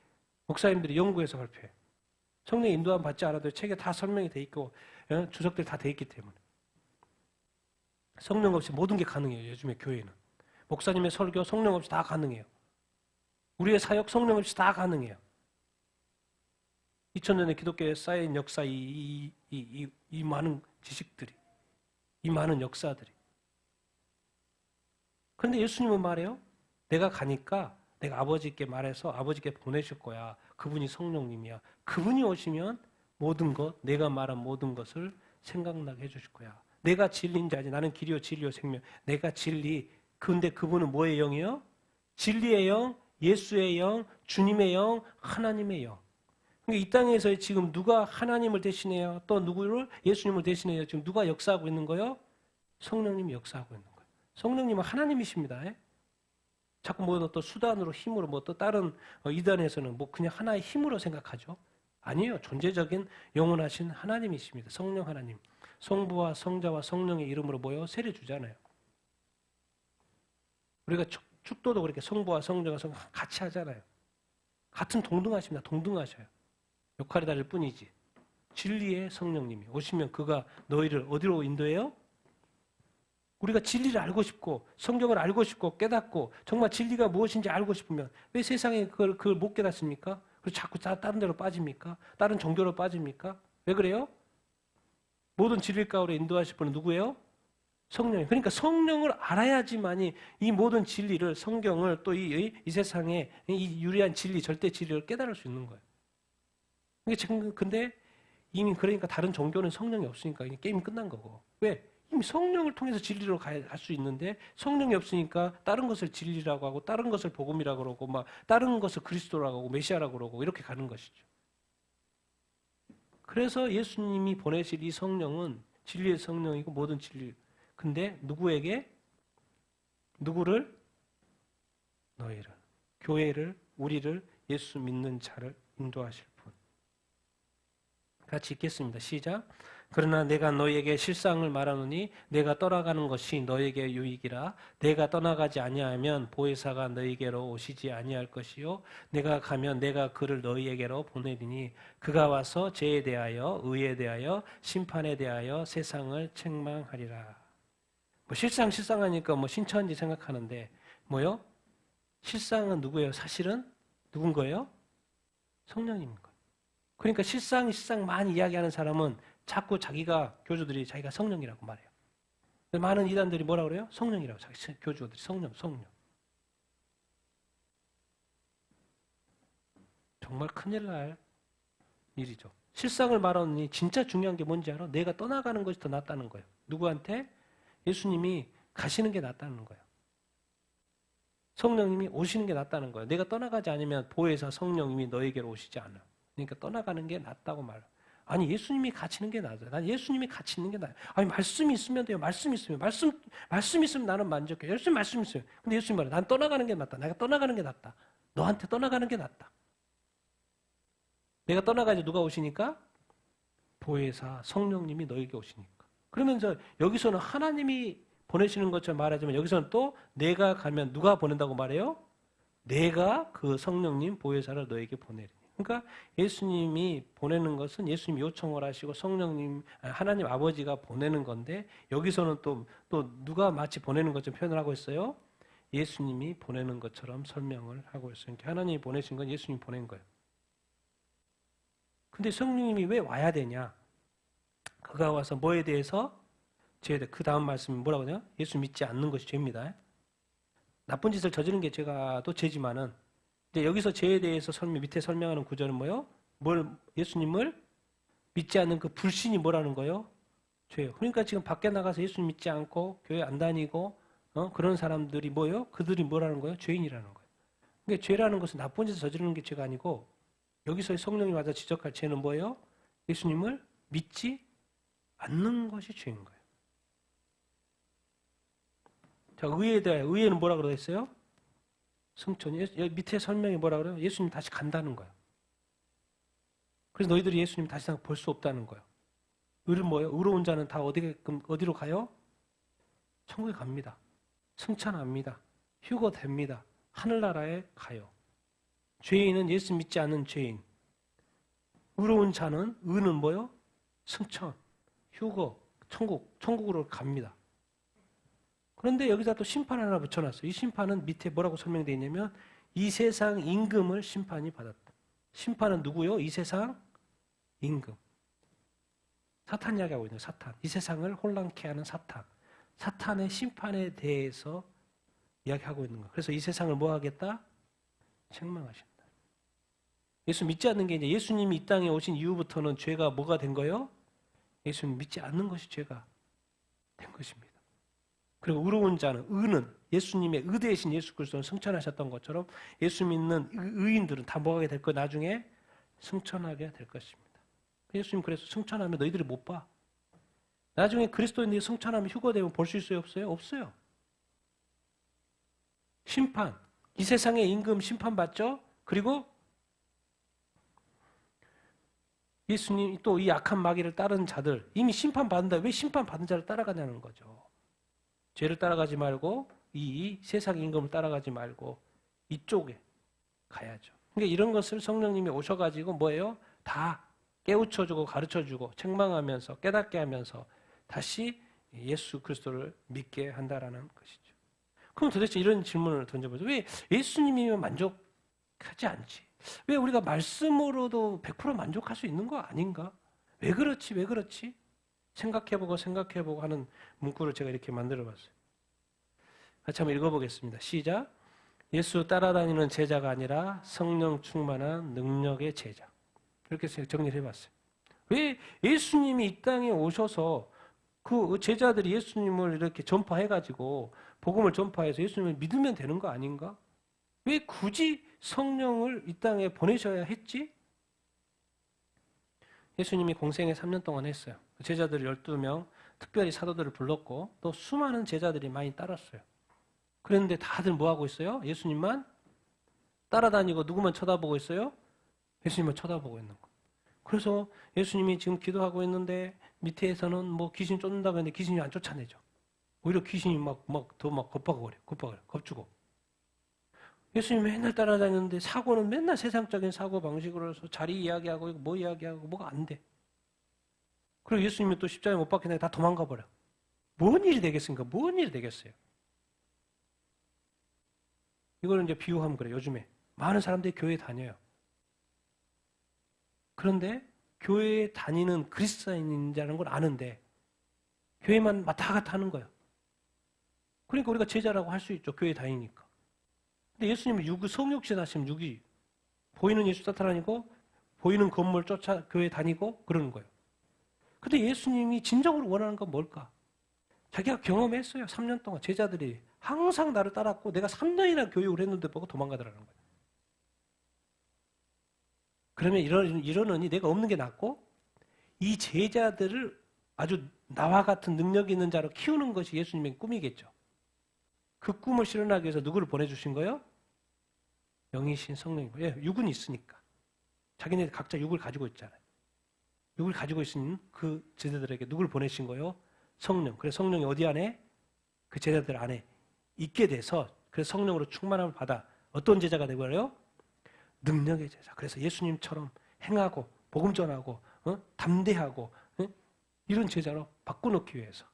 연구해서 발표해. 성령 인도함 받지 않아도 책에 다 설명이 돼 있고 주석들 다 돼 있기 때문에 성령 없이 모든 게 가능해요. 요즘에 교회는 목사님의 설교 성령 없이 다 가능해요. 우리의 사역 성령 없이 다 가능해요. 2000년의 기독교에 쌓인 역사 이 많은 지식들이 이 많은 역사들이. 그런데 예수님은 말해요. 내가 가니까 내가 아버지께 말해서 아버지께 보내실 거야. 그분이 성령님이야. 그분이 오시면 모든 것, 내가 말한 모든 것을 생각나게 해주실 거야. 내가 진리인 자지. 나는 길이요 진리요 생명. 내가 진리. 근데 그분은 뭐의 영이요? 진리의 영, 예수의 영, 주님의 영, 하나님의 영. 그러니까 이 땅에서 지금 누가 하나님을 대신해요? 또 누구를? 예수님을 대신해요? 지금 누가 역사하고 있는 거예요? 성령님이 역사하고 있는 거예요. 성령님은 하나님이십니다. 자꾸 뭐 또 수단으로 힘으로 뭐 또 다른 이단에서는 뭐 그냥 하나의 힘으로 생각하죠. 아니에요. 존재적인 영원하신 하나님이십니다. 성령 하나님. 성부와 성자와 성령의 이름으로 모여 세례 주잖아요. 우리가 축도도 그렇게 성부와 성자가 같이 하잖아요. 같은 동등하십니다. 동등하셔요. 역할이 다를 뿐이지. 진리의 성령님이 오시면 그가 너희를 어디로 인도해요? 우리가 진리를 알고 싶고 성경을 알고 싶고 깨닫고 정말 진리가 무엇인지 알고 싶으면 왜 세상에 그걸 못 깨닫습니까? 그리고 자꾸 다른 데로 빠집니까? 다른 종교로 빠집니까? 왜 그래요? 모든 진리 가운데 인도하실 분은 누구예요? 성령. 그러니까 성령을 알아야지만이 이 모든 진리를 성경을 또 이 세상에 이 유리한 진리 절대 진리를 깨달을 수 있는 거예요. 근데 이미 그러니까 다른 종교는 성령이 없으니까 게임이 끝난 거고. 왜? 이미 성령을 통해서 진리로 갈 수 있는데 성령이 없으니까 다른 것을 진리라고 하고 다른 것을 복음이라고 그러고 막 다른 것을 그리스도라고 하고 메시아라고 그러고 이렇게 가는 것이죠. 그래서 예수님이 보내실 이 성령은 진리의 성령이고 모든 진리. 근데 누구에게? 누구를? 너희를. 교회를, 우리를, 예수 믿는 자를 인도하실 분. 같이 읽겠습니다. 시작. 그러나 내가 너희에게 실상을 말하노니 내가 떠나가는 것이 너희에게 유익이라. 내가 떠나가지 아니하면 보혜사가 너희에게로 오시지 아니할 것이요 내가 가면 내가 그를 너희에게로 보내리니 그가 와서 죄에 대하여 의에 대하여 심판에 대하여 세상을 책망하리라. 뭐 실상하니까 뭐 신천지 생각하는데 뭐요? 실상은 누구예요? 사실은 누군 거예요? 성령님인 거예요. 그러니까 실상 많이 이야기하는 사람은 자꾸 교주들이 자기가 성령이라고 말해요. 많은 이단들이 뭐라 그래요? 성령이라고 자기 교주들이 성령. 정말 큰일 날 일이죠. 실상을 말하니 진짜 중요한 게 뭔지 알아? 내가 떠나가는 것이 더 낫다는 거예요. 누구한테? 예수님이 가시는 게 낫다는 거예요. 성령님이 오시는 게 낫다는 거예요. 내가 떠나가지 않으면 보혜사 성령님이 너에게로 오시지 않아. 그러니까 떠나가는 게 낫다고 말해요. 아니 예수님이 갇히는 게 나아요. 난 예수님이 같이 있는 게 나아요. 아니 말씀이 있으면 돼요. 말씀 있으면 나는 만족해요. 예수님 말씀 있어요. 근데 예수님 말해. 난 떠나가는 게 낫다. 내가 떠나가는 게 낫다. 너한테 떠나가는 게 낫다. 내가 떠나가지 누가 오시니까? 보혜사 성령님이 너에게 오시니까. 그러면서 여기서는 하나님이 보내시는 것처럼 말하지만 여기서는 또 내가 가면 누가 보낸다고 말해요? 내가 그 성령님 보혜사를 너에게 보내리니. 그러니까 예수님이 보내는 것은 예수님이 요청을 하시고 성령님 하나님 아버지가 보내는 건데 여기서는 또 누가 마치 보내는 것처럼 표현을 하고 있어요. 예수님이 보내는 것처럼 설명을 하고 있어요. 그러니까 하나님이 보내신 건 예수님이 보낸 거예요. 근데 성령님이 왜 와야 되냐? 그가 와서 뭐에 대해서? 죄에 대해. 그 다음 말씀이 뭐라고 하냐? 예수 믿지 않는 것이 죄입니다. 나쁜 짓을 저지른 게 제가 또 죄지만은 이제 여기서 죄에 대해서 밑에 설명하는 구절은 뭐예요? 예수님을 믿지 않는 그 불신이 뭐라는 거예요? 죄예요. 그러니까 지금 밖에 나가서 예수님 믿지 않고 교회 안 다니고 그런 사람들이 뭐예요? 그들이 뭐라는 거예요? 죄인이라는 거예요. 그러니까 죄라는 것은 나쁜 짓을 저지르는 게 죄가 아니고 여기서 성령이 와서 지적할 죄는 뭐예요? 예수님을 믿지 않는 것이 죄인 거예요. 자, 의에는 뭐라 그랬어요? 승천. 밑에 설명이 뭐라 그래요? 예수님 다시 간다는 거예요. 그래서 너희들이 예수님 다시 볼 수 없다는 거예요. 의는 뭐예요? 의로운 자는 다 어디로 가요? 천국에 갑니다. 승천합니다. 휴거됩니다. 하늘나라에 가요. 죄인은 예수 믿지 않는 죄인. 의로운 자는 의는 뭐요? 승천, 휴거, 천국으로 갑니다. 그런데 여기다 또 심판 하나 붙여놨어요. 이 심판은 밑에 뭐라고 설명되어 있냐면 이 세상 임금을 심판이 받았다. 심판은 누구요? 이 세상 임금. 사탄 이야기하고 있는 사탄. 이 세상을 혼란케 하는 사탄. 사탄의 심판에 대해서 이야기하고 있는 거예요. 그래서 이 세상을 뭐 하겠다? 책망하신다. 예수 믿지 않는 게 이제 예수님이 이 땅에 오신 이후부터는 죄가 뭐가 된 거예요? 예수님 믿지 않는 것이 죄가 된 것입니다. 그리고 의로운 자는 의는 예수님의 의 대신 예수 그리스도는 승천하셨던 것처럼 예수 믿는 의인들은 다 뭐하게 될 거예요? 나중에 승천하게 될 것입니다. 예수님 그래서 승천하면 너희들이 못 봐. 나중에 그리스도인들이 승천하면 휴거되면 볼 수 있어요? 없어요? 없어요. 심판. 이 세상의 임금 심판받죠? 그리고 예수님 또 이 악한 마귀를 따른 자들 이미 심판받는다. 왜 심판받은 자를 따라가냐는 거죠. 죄를 따라가지 말고 이 세상 임금을 따라가지 말고 이쪽에 가야죠. 그러니까 이런 것을 성령님이 오셔가지고 뭐예요? 다 깨우쳐주고 가르쳐주고 책망하면서 깨닫게 하면서 다시 예수 그리스도를 믿게 한다라는 것이죠. 그럼 도대체 이런 질문을 던져보죠. 왜 예수님이면 만족하지 않지? 왜 우리가 말씀으로도 100% 만족할 수 있는 거 아닌가? 왜 그렇지? 생각해보고 하는 문구를 제가 이렇게 만들어봤어요. 같이 한번 읽어보겠습니다. 시작. 예수 따라다니는 제자가 아니라 성령 충만한 능력의 제자. 이렇게 정리를 해봤어요. 왜 예수님이 이 땅에 오셔서 그 제자들이 예수님을 이렇게 전파해가지고 복음을 전파해서 예수님을 믿으면 되는 거 아닌가? 왜 굳이 성령을 이 땅에 보내셔야 했지? 예수님이 공생에 3년 동안 했어요. 제자들 12명, 특별히 사도들을 불렀고 또 수많은 제자들이 많이 따랐어요. 그런데 다들 뭐하고 있어요? 예수님만 따라다니고 누구만 쳐다보고 있어요? 예수님만 쳐다보고 있는 거. 그래서 예수님이 지금 기도하고 있는데 밑에서는 뭐 귀신 쫓는다고 했는데 귀신이 안 쫓아내죠. 오히려 귀신이 더 겁주고. 예수님 맨날 따라다니는데 사고는 맨날 세상적인 사고 방식으로 해서 자리 이야기하고 뭐 이야기하고 뭐가 안 돼. 그리고 예수님이 또 십자가에 못 박히니까 다 도망가 버려. 뭔 일이 되겠습니까? 뭔 일이 되겠어요? 이걸 이제 비유하면 그래요. 요즘에 많은 사람들이 교회에 다녀요. 그런데 교회에 다니는 그리스도인이라는 걸 아는데 교회만 왔다 갔다 하는 거예요. 그러니까 우리가 제자라고 할 수 있죠. 교회 다니니까. 근데 예수님은 성육신 하시면 육이 보이는 예수 나타나니고 보이는 건물 쫓아 교회 다니고 그러는 거예요. 근데 예수님이 진정으로 원하는 건 뭘까? 자기가 경험했어요. 3년 동안 제자들이 항상 나를 따랐고 내가 3년이나 교육을 했는데 보고 도망가더라는 거예요. 그러면 이러느니 내가 없는 게 낫고 이 제자들을 아주 나와 같은 능력 있는 자로 키우는 것이 예수님의 꿈이겠죠. 그 꿈을 실현하기 위해서 누구를 보내주신 거예요? 영이신 성령님. 예, 육은 있으니까. 자기네 각자 육을 가지고 있잖아요. 육을 가지고 있는 그 제자들에게 누구를 보내신 거예요? 성령. 그래서 성령이 어디 안에? 그 제자들 안에 있게 돼서 그래서 성령으로 충만함을 받아 어떤 제자가 되버려요? 능력의 제자. 그래서 예수님처럼 행하고 복음 전하고 담대하고 이런 제자로 바꿔놓기 위해서.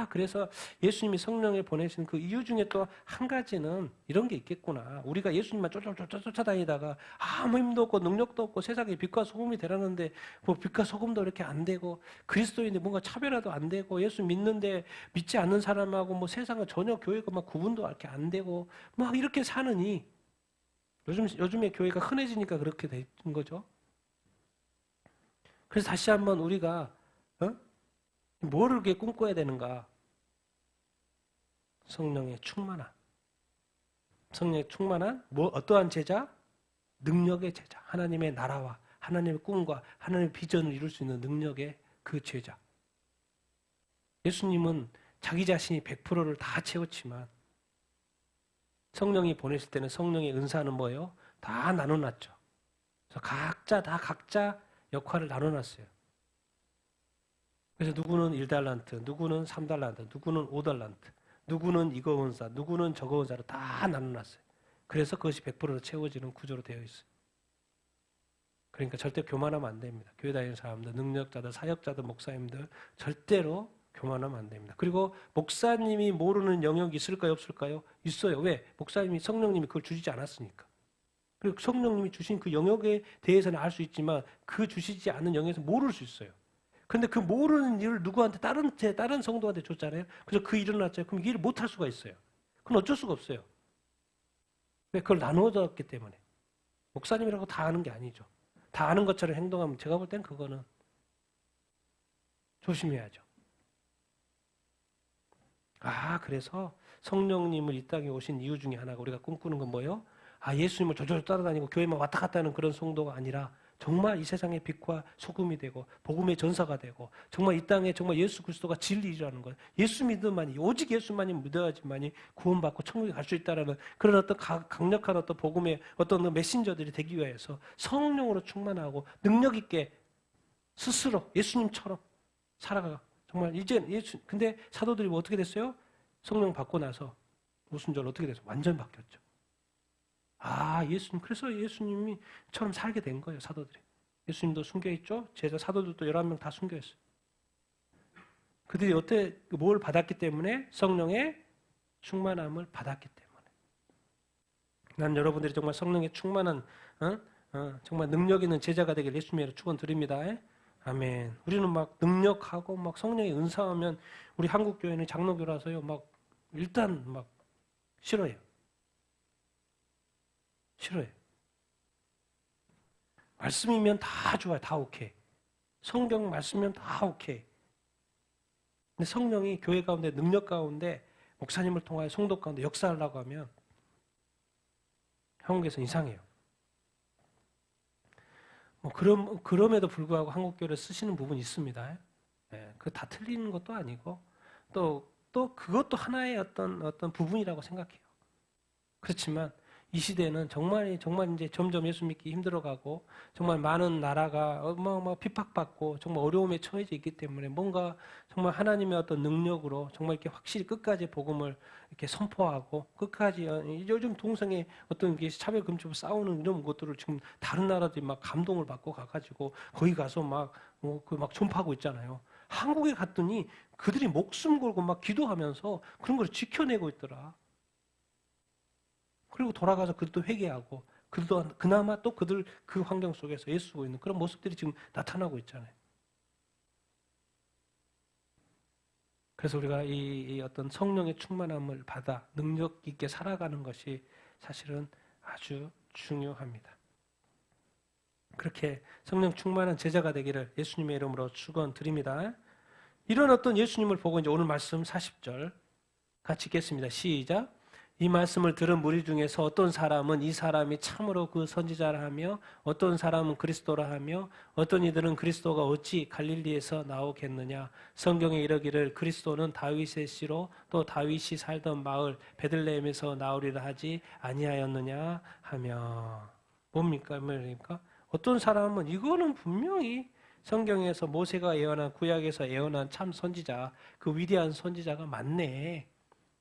그래서 예수님이 성령을 보내신 그 이유 중에 또 한 가지는 이런 게 있겠구나. 우리가 예수님만 쫓아다니다가 아무 힘도 없고 능력도 없고 세상에 빛과 소금이 되라는데 뭐 빛과 소금도 이렇게 안 되고 그리스도인데 뭔가 차별화도 안 되고 예수 믿는데 믿지 않는 사람하고 뭐 세상은 전혀 교회가 막 구분도 이렇게 안 되고 막 이렇게 사느니 요즘에 교회가 흔해지니까 그렇게 된 거죠. 그래서 다시 한번 우리가 뭐를 그렇게 꿈꿔야 되는가? 성령의 충만함. 성령의 충만한 어떠한 제자? 능력의 제자. 하나님의 나라와 하나님의 꿈과 하나님의 비전을 이룰 수 있는 능력의 그 제자. 예수님은 자기 자신이 100%를 다 채웠지만 성령이 보내실 때는 성령의 은사는 뭐예요? 다 나눠놨죠. 그래서 각자 역할을 나눠놨어요. 그래서 누구는 1달란트, 누구는 3달란트, 누구는 5달란트, 누구는 이거 은사, 누구는 저거 은사로 다 나눠놨어요. 그래서 그것이 100%로 채워지는 구조로 되어 있어요. 그러니까 절대 교만하면 안 됩니다. 교회 다니는 사람들, 능력자들, 사역자들, 목사님들 절대로 교만하면 안 됩니다. 그리고 목사님이 모르는 영역이 있을까요? 없을까요? 있어요. 왜? 목사님이 성령님이 그걸 주시지 않았으니까. 그리고 성령님이 주신 그 영역에 대해서는 알 수 있지만 그 주시지 않는 영역에서 모를 수 있어요. 그런데 그 모르는 일을 누구한테 다른 성도한테 줬잖아요. 그래서 그 일을 놨잖아요. 그럼 이 일을 못 할 수가 있어요. 그건 어쩔 수가 없어요. 왜? 그걸 나누어졌기 때문에. 목사님이라고 다 아는 게 아니죠. 다 아는 것처럼 행동하면 제가 볼 땐 그거는 조심해야죠. 그래서 성령님을 이 땅에 오신 이유 중에 하나가 우리가 꿈꾸는 건 뭐예요? 예수님을 조절로 따라다니고 교회만 왔다 갔다 하는 그런 성도가 아니라 정말 이 세상의 빛과 소금이 되고 복음의 전사가 되고 정말 이 땅에 정말 예수 그리스도가 진리라는 것, 예수 믿음만이 오직 예수만이 믿어야지만이 구원받고 천국에 갈 수 있다라는 그런 어떤 강력한 어떤 복음의 어떤 메신저들이 되기 위해서 성령으로 충만하고 능력 있게 스스로 예수님처럼 살아가. 정말 이제 근데 사도들이 뭐 어떻게 됐어요? 성령 받고 나서 오순절 어떻게 됐어요? 완전 바뀌었죠. 예수님, 그래서 예수님이처럼 살게 된 거예요, 사도들이. 예수님도 숨겨있죠? 제자 사도들도 11명 다 숨겨있어요. 그들이 뭘 받았기 때문에? 성령의 충만함을 받았기 때문에. 난 여러분들이 정말 성령의 충만한, 정말 능력 있는 제자가 되길 예수님으로 축원드립니다. 아멘. 우리는 막 능력하고 막 성령의 은사하면 우리 한국교회는 장로교라서요, 일단 싫어해요. 싫어해요. 말씀이면 다 좋아요. 다 오케이. 성경 말씀이면 다 오케이. 근데 성령이 교회 가운데 능력 가운데 목사님을 통하여 성도 가운데 역사하려고 하면 한국에서 이상해요. 그럼에도 불구하고 한국교회를 쓰시는 부분이 있습니다. 그 다 틀리는 것도 아니고 또 그것도 하나의 어떤 부분이라고 생각해요. 그렇지만 이 시대는 정말 이제 점점 예수 믿기 힘들어가고 정말 많은 나라가 핍박받고 정말 어려움에 처해져 있기 때문에 뭔가 정말 하나님의 어떤 능력으로 정말 이렇게 확실히 끝까지 복음을 이렇게 선포하고 끝까지 요즘 동성애 어떤 게 차별 금지로 싸우는 이런 것들을 지금 다른 나라들이 막 감동을 받고 가가지고 거기 가서 막 존파하고 있잖아요. 한국에 갔더니 그들이 목숨 걸고 막 기도하면서 그런 걸 지켜내고 있더라. 그리고 돌아가서 그들도 회개하고 그들도 그나마 또 그들 그 환경 속에서 예수 보이는 그런 모습들이 지금 나타나고 있잖아요. 그래서 우리가 이 어떤 성령의 충만함을 받아 능력 있게 살아가는 것이 사실은 아주 중요합니다. 그렇게 성령 충만한 제자가 되기를 예수님의 이름으로 축원드립니다. 이런 어떤 예수님을 보고 이제 오늘 말씀 40절 같이 읽겠습니다. 시작. 이 말씀을 들은 무리 중에서 어떤 사람은 이 사람이 참으로 그 선지자라 하며 어떤 사람은 그리스도라 하며 어떤 이들은 그리스도가 어찌 갈릴리에서 나오겠느냐. 성경에 이르기를 그리스도는 다윗의 씨로 또 다윗이 살던 마을 베들레헴에서 나오리라 하지 아니하였느냐 하며. 뭡니까? 어떤 사람은 이거는 분명히 성경에서 모세가 예언한 구약에서 예언한 참 선지자, 그 위대한 선지자가 맞네.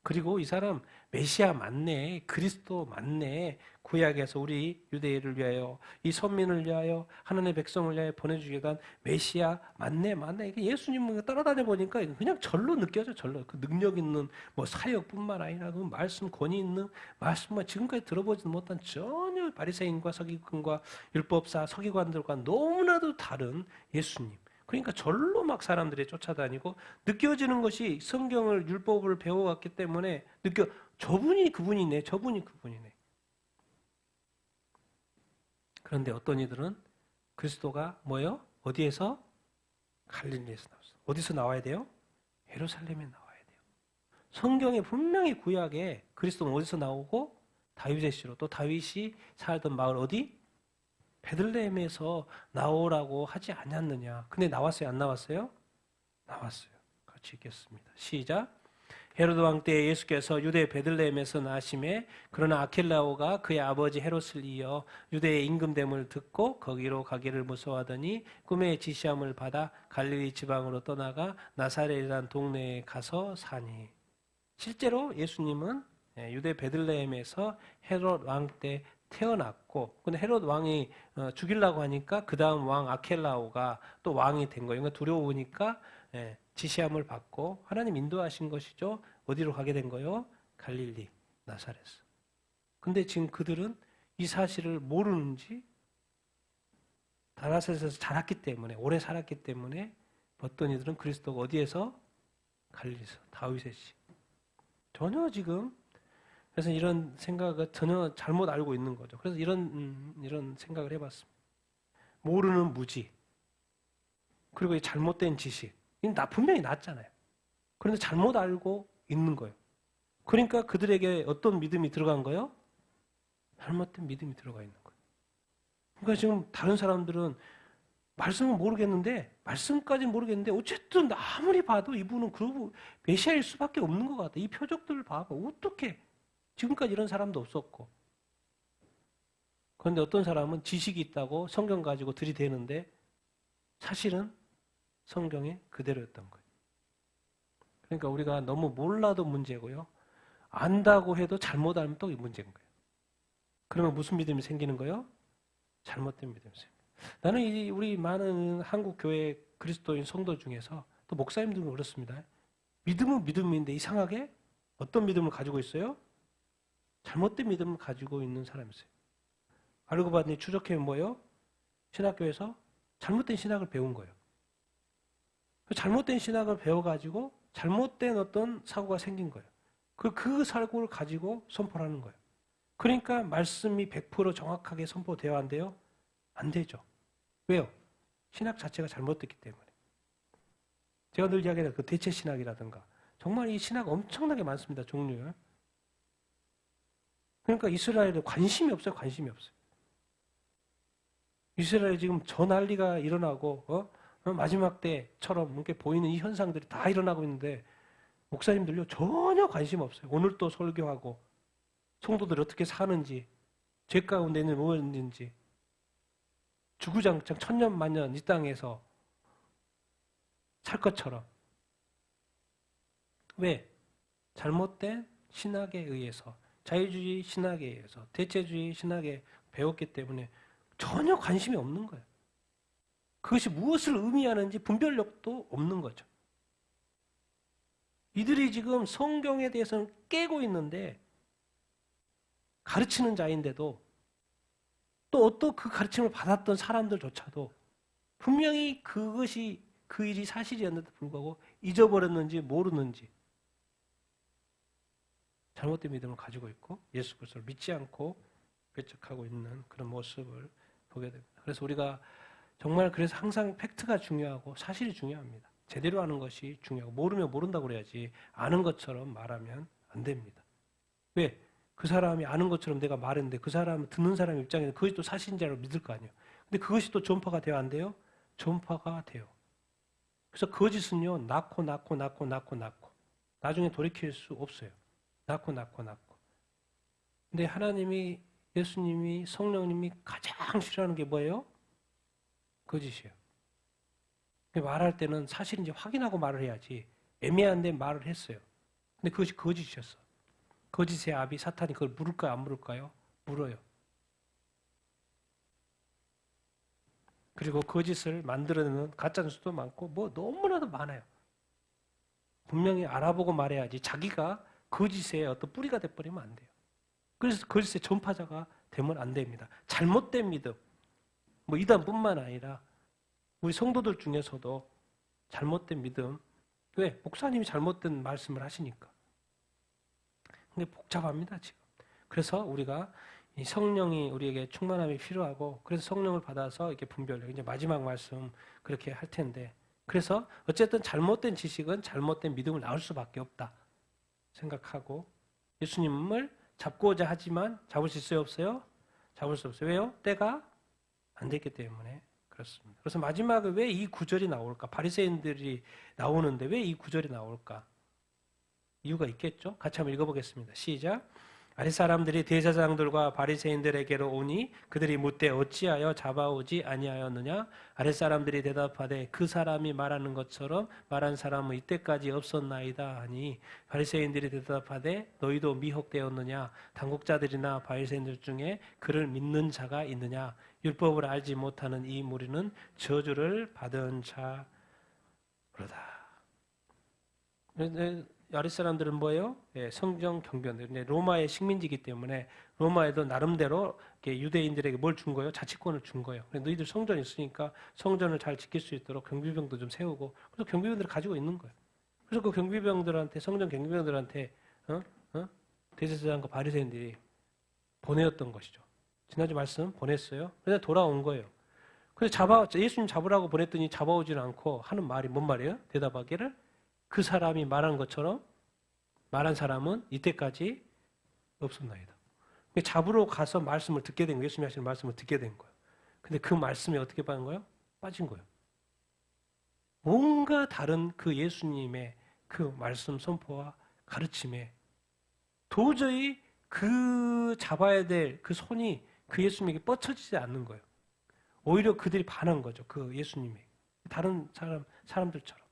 그리고 이 사람 메시아 맞네. 그리스도 맞네. 구약에서 우리 유대인을 위하여 이 선민을 위하여 하나님의 백성을 위하여 보내주기 위한 메시아 맞네. 이게 예수님을 따라다녀 보니까 그냥 절로 느껴져. 절로 그 능력 있는 뭐 사역뿐만 아니라 그 말씀 권위 있는 말씀만 지금까지 들어보지 못한 전혀 바리새인과 서기관과 율법사 서기관들과 너무나도 다른 예수님. 그러니까 절로 막 사람들이 쫓아다니고 느껴지는 것이 성경을 율법을 배워왔기 때문에 저분이 그분이네. 그런데 어떤 이들은 그리스도가 뭐예요? 어디에서? 갈릴리에서 나왔어. 어디서 나와야 돼요? 예루살렘에 나와야 돼요. 성경에 분명히 구약에 그리스도는 어디서 나오고 다윗의 씨로 또 다윗이 살던 마을 어디? 베들레헴에서 나오라고 하지 않았느냐. 근데 나왔어요? 안 나왔어요? 나왔어요. 같이 읽겠습니다. 시작. 헤로드 왕 때 예수께서 유대 베들레헴에서 나심에 그러나 아킬라오가 그의 아버지 헤롯을 이어 유대의 임금됨을 듣고 거기로 가기를 무서워하더니 꿈의 지시함을 받아 갈릴리 지방으로 떠나가 나사렛이라는 동네에 가서 사니. 실제로 예수님은 유대 베들레헴에서 헤롯 왕 때 태어났고, 근데 헤롯 왕이 죽이려고 하니까 그 다음 왕 아켈라오가 또 왕이 된 거예요. 그러니까 두려우니까 지시함을 받고 하나님 인도하신 것이죠. 어디로 가게 된 거예요? 갈릴리, 나사렛. 근데 지금 그들은 이 사실을 모르는지 나사렛에서 자랐기 때문에 오래 살았기 때문에 어떤 이들은 그리스도가 어디에서? 갈릴리에서 다윗의 씨. 전혀 지금 그래서 이런 생각을 전혀 잘못 알고 있는 거죠. 그래서 이런 생각을 해봤습니다. 모르는 무지, 그리고 이 잘못된 지식, 이건 분명히 낫잖아요. 그런데 잘못 알고 있는 거예요. 그러니까 그들에게 어떤 믿음이 들어간 거예요? 잘못된 믿음이 들어가 있는 거예요. 그러니까 지금 다른 사람들은 말씀은 모르겠는데, 말씀까지는 모르겠는데, 어쨌든 아무리 봐도 이분은 그러고 메시아일 수밖에 없는 것 같아. 이 표적들을 봐봐. 어떻게? 지금까지 이런 사람도 없었고. 그런데 어떤 사람은 지식이 있다고 성경 가지고 들이대는데 사실은 성경에 그대로였던 거예요. 그러니까 우리가 너무 몰라도 문제고요. 안다고 해도 잘못 알면 또 문제인 거예요. 그러면 무슨 믿음이 생기는 거예요? 잘못된 믿음이 생겨요. 나는 우리 많은 한국 교회 그리스도인 성도 중에서 또 목사님들도 그렇습니다. 믿음은 믿음인데 이상하게 어떤 믿음을 가지고 있어요? 잘못된 믿음을 가지고 있는 사람이 있어요. 알고 봤더니 추적해보면 뭐예요? 신학교에서 잘못된 신학을 배운 거예요. 잘못된 신학을 배워가지고 잘못된 어떤 사고가 생긴 거예요. 그 사고를 가지고 선포를 하는 거예요. 그러니까 말씀이 100% 정확하게 선포되어야 한대요? 안 되죠. 왜요? 신학 자체가 잘못됐기 때문에. 제가 늘 이야기하는 그 대체 신학이라든가 정말 이 신학 엄청나게 많습니다. 종류가. 그러니까 이스라엘에 관심이 없어요. 이스라엘에 지금 저 난리가 일어나고 마지막 때처럼 이렇게 보이는 이 현상들이 다 일어나고 있는데 목사님들요 전혀 관심 없어요. 오늘 또 설교하고 성도들이 어떻게 사는지 죄 가운데 있는 뭐가 있는지 주구장창 천년만년 이 땅에서 살 것처럼. 왜? 잘못된 신학에 의해서 자유주의 신학에 의해서 대체주의 신학에 배웠기 때문에 전혀 관심이 없는 거예요. 그것이 무엇을 의미하는지 분별력도 없는 거죠. 이들이 지금 성경에 대해서는 깨고 있는데 가르치는 자인데도 또 어떤 그 가르침을 받았던 사람들조차도 분명히 그것이 그 일이 사실이었는데도 불구하고 잊어버렸는지 모르는지 잘못된 믿음을 가지고 있고 예수 그리스도를 믿지 않고 배척하고 있는 그런 모습을 보게 됩니다. 그래서 우리가 정말 그래서 항상 팩트가 중요하고 사실이 중요합니다. 제대로 아는 것이 중요하고 모르면 모른다고 그래야지 아는 것처럼 말하면 안 됩니다. 왜? 그 사람이 아는 것처럼 내가 말했는데 그 사람 듣는 사람 입장에서 그것이 또 사실인 줄 알고 믿을 거 아니에요. 근데 그것이 또 전파가 돼요? 안 돼요? 전파가 돼요. 그래서 거짓은요 낳고 나중에 돌이킬 수 없어요. 낳고. 근데 하나님이 예수님이 성령님이 가장 싫어하는 게 뭐예요? 거짓이에요. 말할 때는 사실인지 확인하고 말을 해야지 애매한데 말을 했어요. 근데 그것이 거짓이었어. 거짓의 아비 사탄이 그걸 물을까요? 안 물을까요? 물어요. 그리고 거짓을 만들어내는 가짜뉴스도 많고 뭐 너무나도 많아요. 분명히 알아보고 말해야지 자기가 거짓의 어떤 뿌리가 돼버리면 안 돼요. 그래서 거짓의 전파자가 되면 안 됩니다. 잘못된 믿음, 뭐 이단뿐만 아니라 우리 성도들 중에서도 잘못된 믿음, 왜? 목사님이 잘못된 말씀을 하시니까. 근데 복잡합니다, 지금. 그래서 우리가 이 성령이 우리에게 충만함이 필요하고, 그래서 성령을 받아서 이렇게 분별해요. 이제 마지막 말씀 그렇게 할 텐데. 그래서 어쨌든 잘못된 지식은 잘못된 믿음을 낳을 수밖에 없다 생각하고, 예수님을 잡고자 하지만 잡을 수 있어요, 없어요? 잡을 수 없어요. 왜요? 때가 안 됐기 때문에 그렇습니다. 그래서 마지막에 왜 이 구절이 나올까? 바리새인들이 나오는데 왜 이 구절이 나올까? 이유가 있겠죠? 같이 한번 읽어보겠습니다. 시작. 아랫사람들이 대제사장들과 바리새인들에게로 오니 그들이 묻되 어찌하여 잡아오지 아니하였느냐? 아랫사람들이 대답하되 그 사람이 말하는 것처럼 말한 사람은 이때까지 없었나이다 하니 바리새인들이 대답하되 너희도 미혹되었느냐? 당국자들이나 바리새인들 중에 그를 믿는 자가 있느냐? 율법을 알지 못하는 이 무리는 저주를 받은 자로다. 아랫사람들은 뭐예요? 성경 경비원들. 로마의 식민지이기 때문에 로마에도 나름대로 유대인들에게 뭘 준 거예요? 자치권을 준 거예요. 너희들 성전이 있으니까 성전을 잘 지킬 수 있도록 경비병도 좀 세우고, 그래서 경비병들을 가지고 있는 거예요. 그래서 그 경비병들한테, 성전 경비병들한테 대제사장과 바리새인들이 보내었던 것이죠. 지난주 말씀 보냈어요. 그래서 돌아온 거예요. 그래서 예수님 잡으라고 보냈더니 잡아오지는 않고 하는 말이 뭔 말이에요? 대답하기를 그 사람이 말한 것처럼 말한 사람은 이때까지 없었나이다. 잡으러 가서 말씀을 듣게 된 거예요. 예수님이 하시는 말씀을 듣게 된 거예요. 근데 그 말씀에 어떻게 빠진 거예요? 빠진 거예요. 뭔가 다른 그 예수님의 그 말씀 선포와 가르침에 도저히 그 잡아야 될 그 손이 그 예수님에게 뻗쳐지지 않는 거예요. 오히려 그들이 반한 거죠. 그 예수님이. 다른 사람들처럼.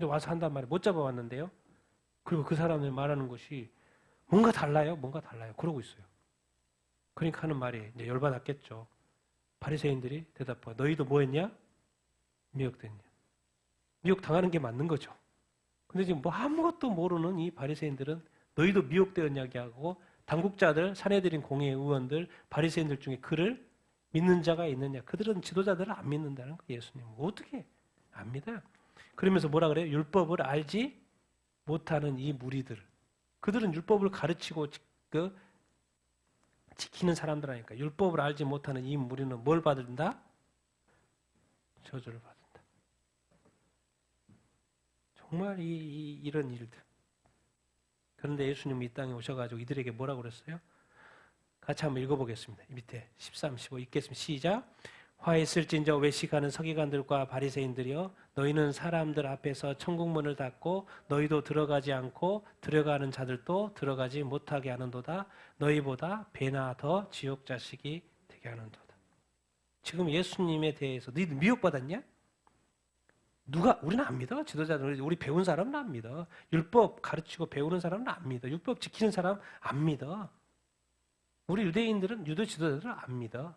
와서 한단 말이에요. 못 잡아왔는데요. 그리고 그 사람들 말하는 것이 뭔가 달라요. 그러고 있어요. 그러니까 하는 말이 이제 열받았겠죠. 바리새인들이 대답하고 너희도 뭐 했냐? 미혹됐냐? 미혹당하는 게 맞는 거죠. 근데 지금 뭐 아무것도 모르는 이 바리새인들은 너희도 미혹되었냐고 하고 당국자들, 사내들인 공회 의원들, 바리새인들 중에 그를 믿는 자가 있느냐? 그들은 지도자들을 안 믿는다는 거예요. 예수님. 어떻게 안 믿어요? 그러면서 뭐라 그래요? 율법을 알지 못하는 이 무리들. 그들은 율법을 가르치고 지키는 사람들 아니까. 율법을 알지 못하는 이 무리는 뭘 받는다? 저주를 받는다. 정말 이런 일들. 그런데 예수님이 이 땅에 오셔가지고 이들에게 뭐라고 그랬어요? 같이 한번 읽어보겠습니다. 밑에 13, 15 읽겠습니다. 시작. 화했을진저 외식하는 서기관들과 바리새인들이여 너희는 사람들 앞에서 천국문을 닫고 너희도 들어가지 않고 들어가는 자들도 들어가지 못하게 하는도다. 너희보다 배나 더 지옥 자식이 되게 하는도다. 지금 예수님에 대해서 너희들 미혹받았냐? 우리는 안 믿어. 지도자들, 우리 배운 사람은 안 믿어. 율법 가르치고 배우는 사람은 안 믿어. 율법 지키는 사람 안 믿어. 우리 유대인들은 유대 지도자들은 안 믿어.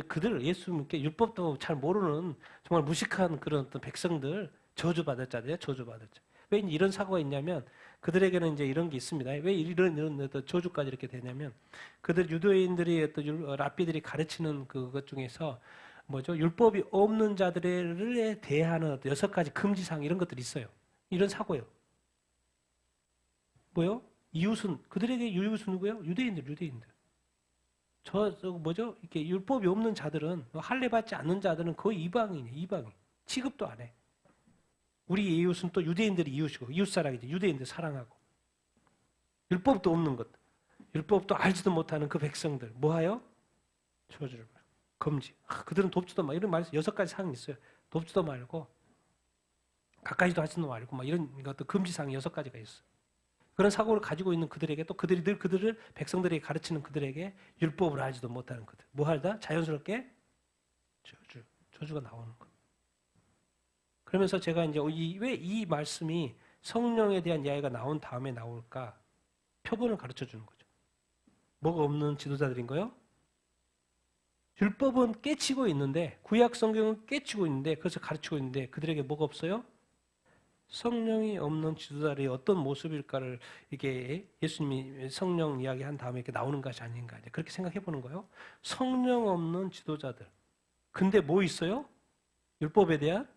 그들 예수님께 율법도 잘 모르는 정말 무식한 그런 어떤 백성들 저주받을 자들이야. 저주받을 자. 왜 이런 사고가 있냐면 그들에게는 이제 이런 게 있습니다. 왜 이런 어떤 저주까지 이렇게 되냐면 그들 유대인들이 어떤 랍비들이 가르치는 그것 중에서 뭐죠? 율법이 없는 자들에 대하는 어떤 6가지 금지사항 이런 것들이 있어요. 이런 사고예요. 뭐요? 이웃은 그들에게 이웃은 누구예요? 유대인들. 이렇게 율법이 없는 자들은 할례 받지 않는 자들은 거의 이방인. 취급도 안 해. 우리 이웃은 또 유대인들이 이웃이고 이웃 사랑이지. 유대인들 사랑하고. 율법도 없는 것. 율법도 알지도 못하는 그 백성들 뭐하여? 저주를 금지. 그들은 돕지도 마. 이런 말 6가지 사항이 있어요. 돕지도 말고 가까이도 하지도 말고 막 이런 것도 금지 사항이 6가지가 있어. 그런 사고를 가지고 있는 그들에게 또 그들이 늘 그들을 백성들에게 가르치는 그들에게 율법을 알지도 못하는 그들. 뭐 하다? 자연스럽게 저주가 나오는 거. 그러면서 제가 이제 왜 이 말씀이 성령에 대한 이야기가 나온 다음에 나올까? 표본을 가르쳐 주는 거죠. 뭐가 없는 지도자들인 거요? 율법은 깨치고 있는데 구약 성경은 깨치고 있는데 그래서 가르치고 있는데 그들에게 뭐가 없어요? 성령이 없는 지도자들이 어떤 모습일까를 이게 예수님이 성령 이야기한 다음에 이렇게 나오는 것이 아닌가 그렇게 생각해 보는 거예요. 성령 없는 지도자들. 근데 뭐 있어요? 율법에 대한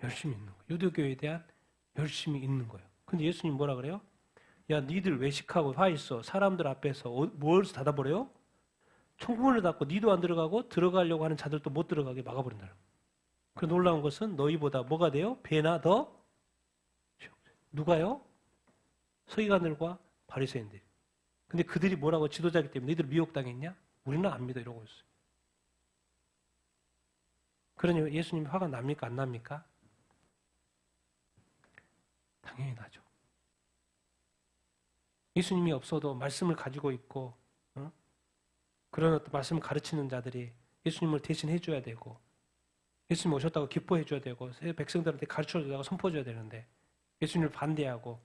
열심이 있는 거예요. 유대교에 대한 열심이 있는 거예요. 근데 예수님 뭐라 그래요? 야, 니들 외식하고 화 있어. 사람들 앞에서 뭘 닫아버려요? 총문을 닫고 니도 안 들어가고 들어가려고 하는 자들도 못 들어가게 막아버린다. 그 놀라운 것은 너희보다 뭐가 돼요? 배나 더 누가요? 서기관들과 바리새인들. 근데 그들이 뭐라고 지도자이기 때문에 너희들 미혹당했냐? 우리는 안 믿어 이러고 있어요. 그러니 예수님 화가 납니까? 안 납니까? 당연히 나죠. 예수님이 없어도 말씀을 가지고 있고 그런 어떤 말씀을 가르치는 자들이 예수님을 대신 해줘야 되고 예수님 오셨다고 기뻐해줘야 되고 백성들한테 가르쳐주다가 선포해줘야 되는데 예수님을 반대하고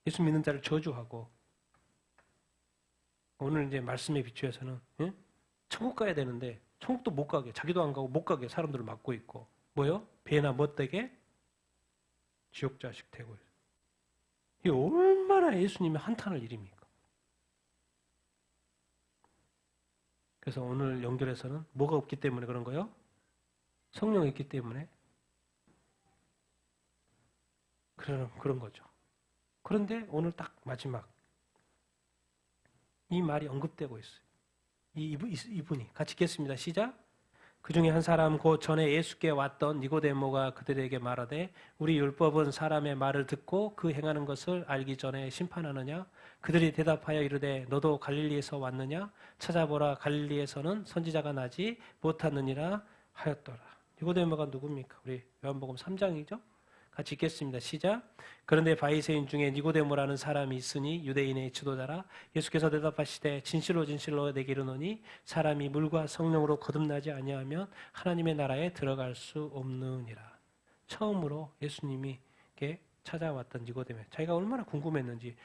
예수 믿는 자를 저주하고 오늘 이제 말씀에 비추어서는 천국 가야 되는데 천국도 못 가게 자기도 안 가고 못 가게 사람들을 막고 있고 뭐요? 배나 못되게 지옥 자식 되고 있어요. 이게 얼마나 예수님의 한탄할 일입니까? 그래서 오늘 연결해서는 뭐가 없기 때문에 그런 거요? 성령이 있기 때문에 그런 거죠. 그런데 오늘 딱 마지막 이 말이 언급되고 있어요. 이분이 같이 읽겠습니다. 시작. 그 중에 한 사람 곧 전에 예수께 왔던 니고데모가 그들에게 말하되 우리 율법은 사람의 말을 듣고 그 행하는 것을 알기 전에 심판하느냐? 그들이 대답하여 이르되 너도 갈릴리에서 왔느냐? 찾아보라 갈릴리에서는 선지자가 나지 못하느니라 하였더라. 니고데모가 누굽니까? 우리 요한복음 3장이죠? 같이 읽겠습니다. 시작. 그런데 바리새인 중에 니고데모라는 사람이 있으니 유대인의 지도자라. 예수께서 대답하시되 진실로 내게 이르노니 사람이 물과 성령으로 거듭나지 아니하면 하나님의 나라에 들어갈 수 없느니라. 처음으로 예수님이 이렇게 찾아왔던 니고데모. 자기가 얼마나 궁금했는지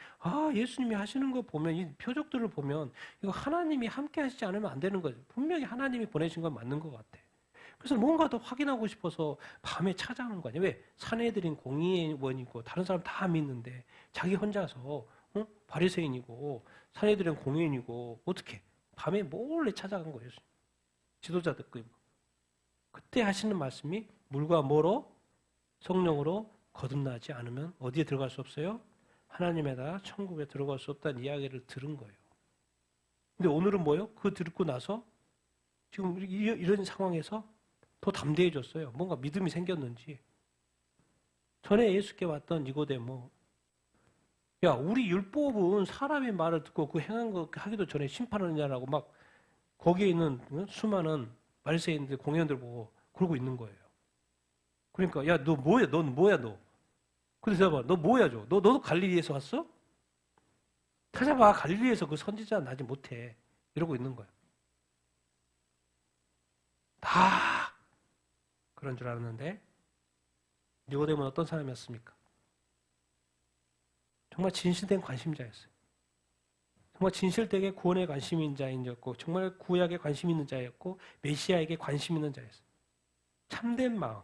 예수님이 하시는 거 보면 이 표적들을 보면 이거 하나님이 함께 하시지 않으면 안 되는 거죠. 분명히 하나님이 보내신 건 맞는 것 같아. 그래서 뭔가 더 확인하고 싶어서 밤에 찾아오는 거 아니에요. 왜? 사내들인 공의원이고 다른 사람 다 믿는데 자기 혼자서 바리새인이고 사내들인 공의원이고 어떻게 밤에 몰래 찾아간 거예요. 지도자 듣고. 그때 하시는 말씀이 물과 뭐로? 성령으로 거듭나지 않으면 어디에 들어갈 수 없어요? 하나님의 나라 천국에 들어갈 수 없다는 이야기를 들은 거예요. 근데 오늘은 뭐예요? 그거 듣고 나서 지금 이런 상황에서 더 담대해졌어요. 뭔가 믿음이 생겼는지. 전에 예수께 왔던 니고데모. 야, 우리 율법은 사람의 말을 듣고 그 행한 거 하기도 전에 심판하느냐라고 막 거기에 있는 수많은 바리새인들 공회원들 보고 그러고 있는 거예요. 그러니까 야, 너 뭐야? 넌 뭐야 너? 그래서 봐, 너 뭐야 너? 너도 갈릴리에서 왔어? 찾아봐. 갈릴리에서 그 선지자 나지 못해. 이러고 있는 거야. 다 그런 줄 알았는데 니고데모는 어떤 사람이었습니까? 정말 진실된 관심자였어요. 정말 진실되게 구원에 관심 있는 자였고 정말 구약에 관심 있는 자였고 메시아에게 관심 있는 자였어요. 참된 마음.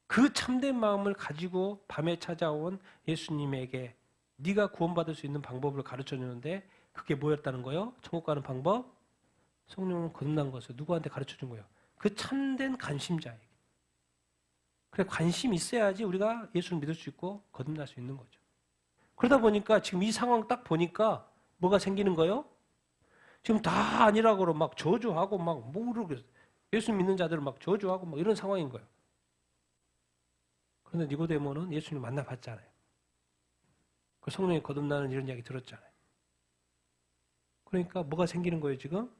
그 참된 마음을 가지고 밤에 찾아온 예수님에게 네가 구원받을 수 있는 방법을 가르쳐주는데 그게 뭐였다는 거예요? 천국 가는 방법? 성령을 거듭난 것을 누구한테 가르쳐준 거예요? 그 참된 관심자에게. 그래 관심이 있어야지 우리가 예수를 믿을 수 있고 거듭날 수 있는 거죠. 그러다 보니까 지금 이 상황 딱 보니까 뭐가 생기는 거예요? 지금 다 아니라고 막 저주하고 막 모르고 예수 믿는 자들을 막 저주하고 막 이런 상황인 거예요. 그런데 니고데모는 예수님 만나봤잖아요. 그 성령이 거듭나는 이런 이야기 들었잖아요. 그러니까 뭐가 생기는 거예요 지금?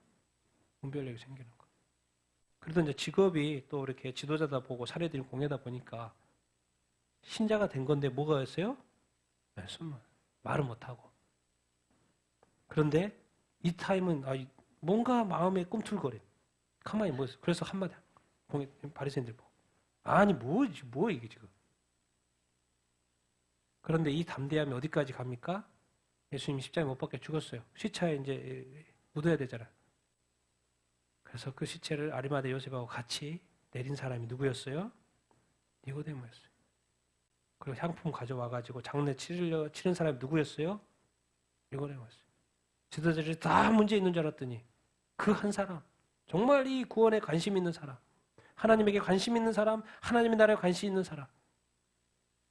분별력이 생기는 거예요. 그래도 이제 직업이 또 이렇게 지도자다 보고 사례들이 공예다 보니까 신자가 된 건데 뭐가 였어요? 네, 숨만 말을 못하고. 그런데 이 타임은 뭔가 마음에 꿈틀거려. 가만히 뭐 있어. 그래서 한마디 바리새인들 보고 아니 뭐 이게 지금. 그런데 이 담대함이 어디까지 갑니까? 예수님이 십자가에 못 박혀 죽었어요. 시차에 이제 묻어야 되잖아요. 그래서 그 시체를 아리마대 요셉하고 같이 내린 사람이 누구였어요? 니고데모였어요. 그리고 향품 가져와가지고 장례 치른 사람이 누구였어요? 니고데모였어요. 지도자들이 다 문제 있는 줄 알았더니 그 한 사람, 정말 이 구원에 관심 있는 사람, 하나님에게 관심 있는 사람, 하나님의 나라에 관심 있는 사람,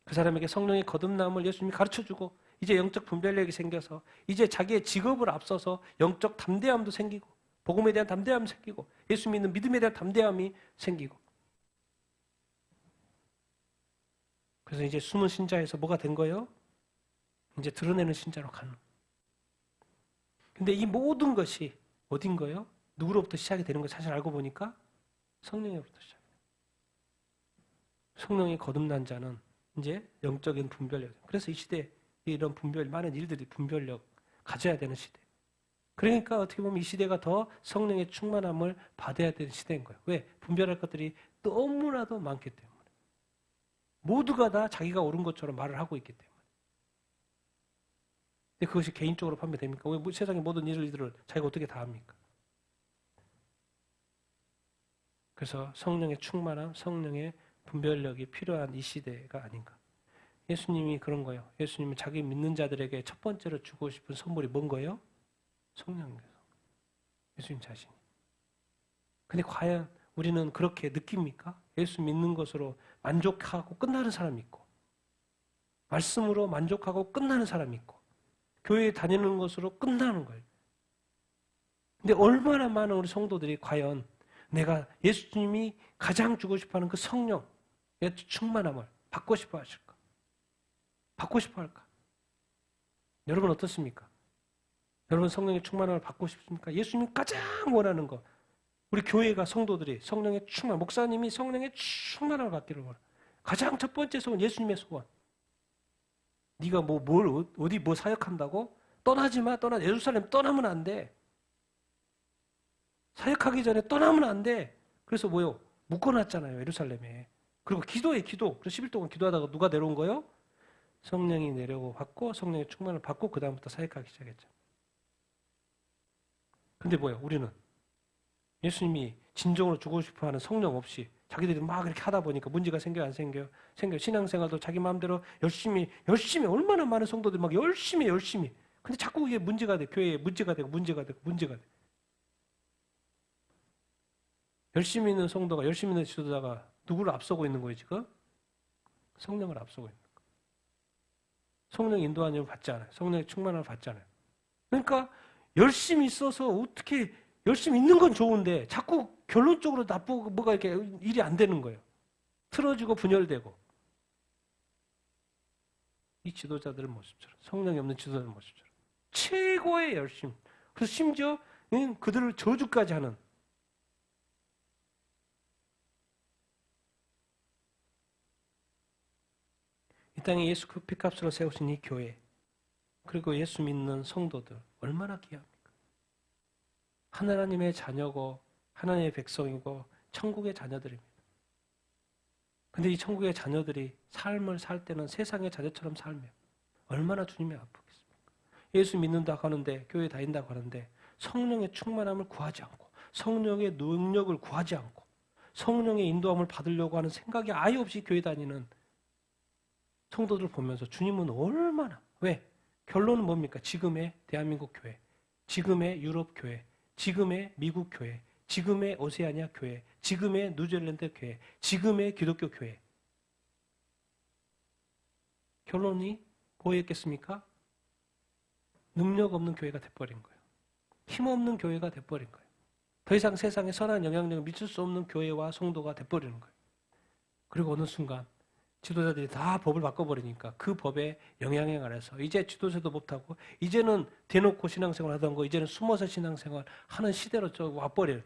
그 사람에게 성령의 거듭남을 예수님이 가르쳐주고 이제 영적 분별력이 생겨서 이제 자기의 직업을 앞서서 영적 담대함도 생기고 복음에 대한 담대함이 생기고 예수 믿는 믿음에 대한 담대함이 생기고 그래서 이제 숨은 신자에서 뭐가 된 거예요? 이제 드러내는 신자로 가는 거예요. 근데 이 모든 것이 어딘 거예요? 누구로부터 시작이 되는 거 사실 알고 보니까 성령으로부터 시작해요. 성령이 거듭난 자는 이제 영적인 분별력. 그래서 이 시대에 이런 많은 일들이 분별력 가져야 되는 시대. 그러니까 어떻게 보면 이 시대가 더 성령의 충만함을 받아야 되는 시대인 거예요. 왜? 분별할 것들이 너무나도 많기 때문에. 모두가 다 자기가 옳은 것처럼 말을 하고 있기 때문에. 근데 그것이 개인적으로 판매됩니까? 왜 세상의 모든 일들을 자기가 어떻게 다 합니까? 그래서 성령의 충만함, 성령의 분별력이 필요한 이 시대가 아닌가. 예수님이 그런 거예요. 예수님은 자기 믿는 자들에게 첫 번째로 주고 싶은 선물이 뭔 거예요? 성령이에요. 예수님 자신이. 근데 과연 우리는 그렇게 느낍니까? 예수 믿는 것으로 만족하고 끝나는 사람이 있고 말씀으로 만족하고 끝나는 사람이 있고 교회에 다니는 것으로 끝나는 거예요. 근데 얼마나 많은 우리 성도들이 과연 내가 예수님이 가장 주고 싶어하는 그 성령의 충만함을 받고 싶어 하실까? 받고 싶어 할까? 여러분 어떻습니까? 여러분 성령의 충만함을 받고 싶습니까? 예수님이 가장 원하는 것. 우리 교회가 성도들이 성령의 충만, 목사님이 성령의 충만함을 받기를 원해. 가장 첫 번째 소원, 예수님의 소원. 네가 어디 사역한다고? 떠나지 마, 예루살렘 떠나면 안 돼. 사역하기 전에 떠나면 안 돼. 그래서 뭐요? 묶어놨잖아요, 예루살렘에. 그리고 기도해, 기도. 그래서 10일 동안 기도하다가 누가 내려온 거예요? 성령이 내려오고 받고 성령의 충만을 받고 그 다음부터 사역하기 시작했죠. 근데 뭐야? 우리는 예수님이 진정으로 주고 싶어하는 성령 없이 자기들이 막 이렇게 하다 보니까 문제가 생겨요, 안 생겨요? 생겨요. 신앙생활도 자기 마음대로 열심히 얼마나 많은 성도들이 막 열심히. 근데 자꾸 이게 문제가 돼. 교회에 문제가 되고. 열심히 있는 성도가 열심히 있는 지도자가 누구를 앞서고 있는 거예요, 지금? 성령을 앞서고 있는 거예요. 성령 인도하는 받지 않아요. 성령의 충만함을 받지 않아요. 그러니까 열심히 있어서 어떻게 열심히 있는 건 좋은데 자꾸 결론적으로 나쁘고 뭐가 이렇게 일이 안 되는 거예요. 틀어지고 분열되고. 이 지도자들의 모습처럼 성령이 없는 지도자들의 모습처럼 최고의 열심. 그래서 심지어 그들을 저주까지 하는 이 땅에 예수 그 피값으로 세우신 이 교회 그리고 예수 믿는 성도들 얼마나 귀합니까? 하나님의 자녀고 하나님의 백성이고 천국의 자녀들입니다. 근데 이 천국의 자녀들이 삶을 살 때는 세상의 자녀처럼 살면 얼마나 주님이 아프겠습니까? 예수 믿는다고 하는데 교회 다닌다고 하는데 성령의 충만함을 구하지 않고 성령의 능력을 구하지 않고 성령의 인도함을 받으려고 하는 생각이 아예 없이 교회 다니는 성도들을 보면서 주님은 얼마나 왜? 결론은 뭡니까? 지금의 대한민국 교회, 지금의 유럽 교회, 지금의 미국 교회, 지금의 오세아니아 교회, 지금의 뉴질랜드 교회, 지금의 기독교 교회 결론이 뭐였겠습니까? 능력 없는 교회가 돼버린 거예요. 힘없는 교회가 돼버린 거예요. 더 이상 세상에 선한 영향력을 미칠 수 없는 교회와 성도가 돼버리는 거예요. 그리고 어느 순간 지도자들이 다 법을 바꿔버리니까 그 법의 영향력 아래서 이제 지도자도 못하고 이제는 대놓고 신앙생활 하던 거 이제는 숨어서 신앙생활 하는 시대로 와버려요.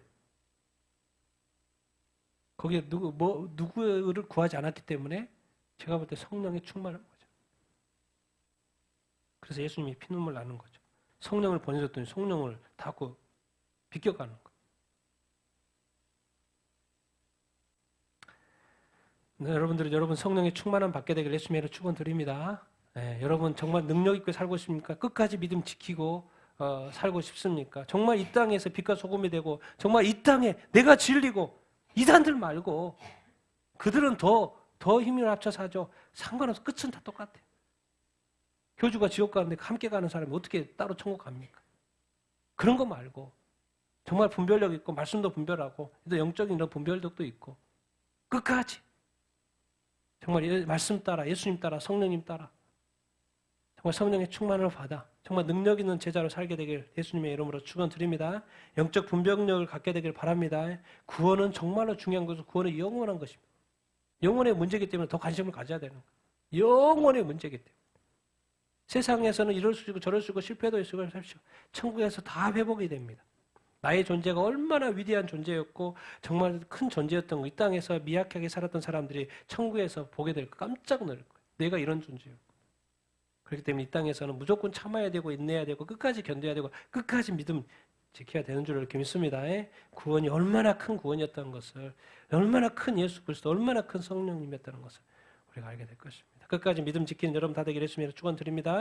거기에 누구를 구하지 않았기 때문에 제가 볼 때 성령이 충만한 거죠. 그래서 예수님이 피눈물 나는 거죠. 성령을 보내줬더니 성령을 닫고 비껴가는 거예요. 네, 여러분 성령의 충만함 받게 되길 예수님으로 축원드립니다. 네, 여러분 정말 능력 있게 살고 싶습니까? 끝까지 믿음 지키고 살고 싶습니까? 정말 이 땅에서 빛과 소금이 되고 정말 이 땅에 내가 진리고 이단들 말고 그들은 더 힘을 합쳐서 하죠. 상관없어. 끝은 다 똑같아요. 교주가 지옥 가는데 함께 가는 사람이 어떻게 따로 천국 갑니까? 그런 거 말고 정말 분별력 있고 말씀도 분별하고 또 영적인 이런 분별력도 있고 끝까지 정말 말씀 따라 예수님 따라 성령님 따라 정말 성령의 충만을 받아 정말 능력 있는 제자로 살게 되길 예수님의 이름으로 축원드립니다. 영적 분별력을 갖게 되길 바랍니다. 구원은 정말로 중요한 것은 구원은 영원한 것입니다. 영혼의 문제이기 때문에 더 관심을 가져야 되는 거예요. 영혼의 문제이기 때문에. 세상에서는 이럴 수 있고 저럴 수 있고 실패도 있고 하십시오. 천국에서 다 회복이 됩니다. 나의 존재가 얼마나 위대한 존재였고 정말 큰 존재였던 거, 이 땅에서 미약하게 살았던 사람들이 천국에서 보게 될 거 깜짝 놀랄 거예요. 내가 이런 존재였고. 그렇기 때문에 이 땅에서는 무조건 참아야 되고 인내해야 되고 끝까지 견뎌야 되고 끝까지 믿음 지켜야 되는 줄 이렇게 믿습니다. 구원이 얼마나 큰 구원이었다는 것을, 얼마나 큰 예수 그리스도, 얼마나 큰 성령님이었다는 것을 우리가 알게 될 것입니다. 끝까지 믿음 지키는 여러분 다 되기를 예수님으로 축원드립니다.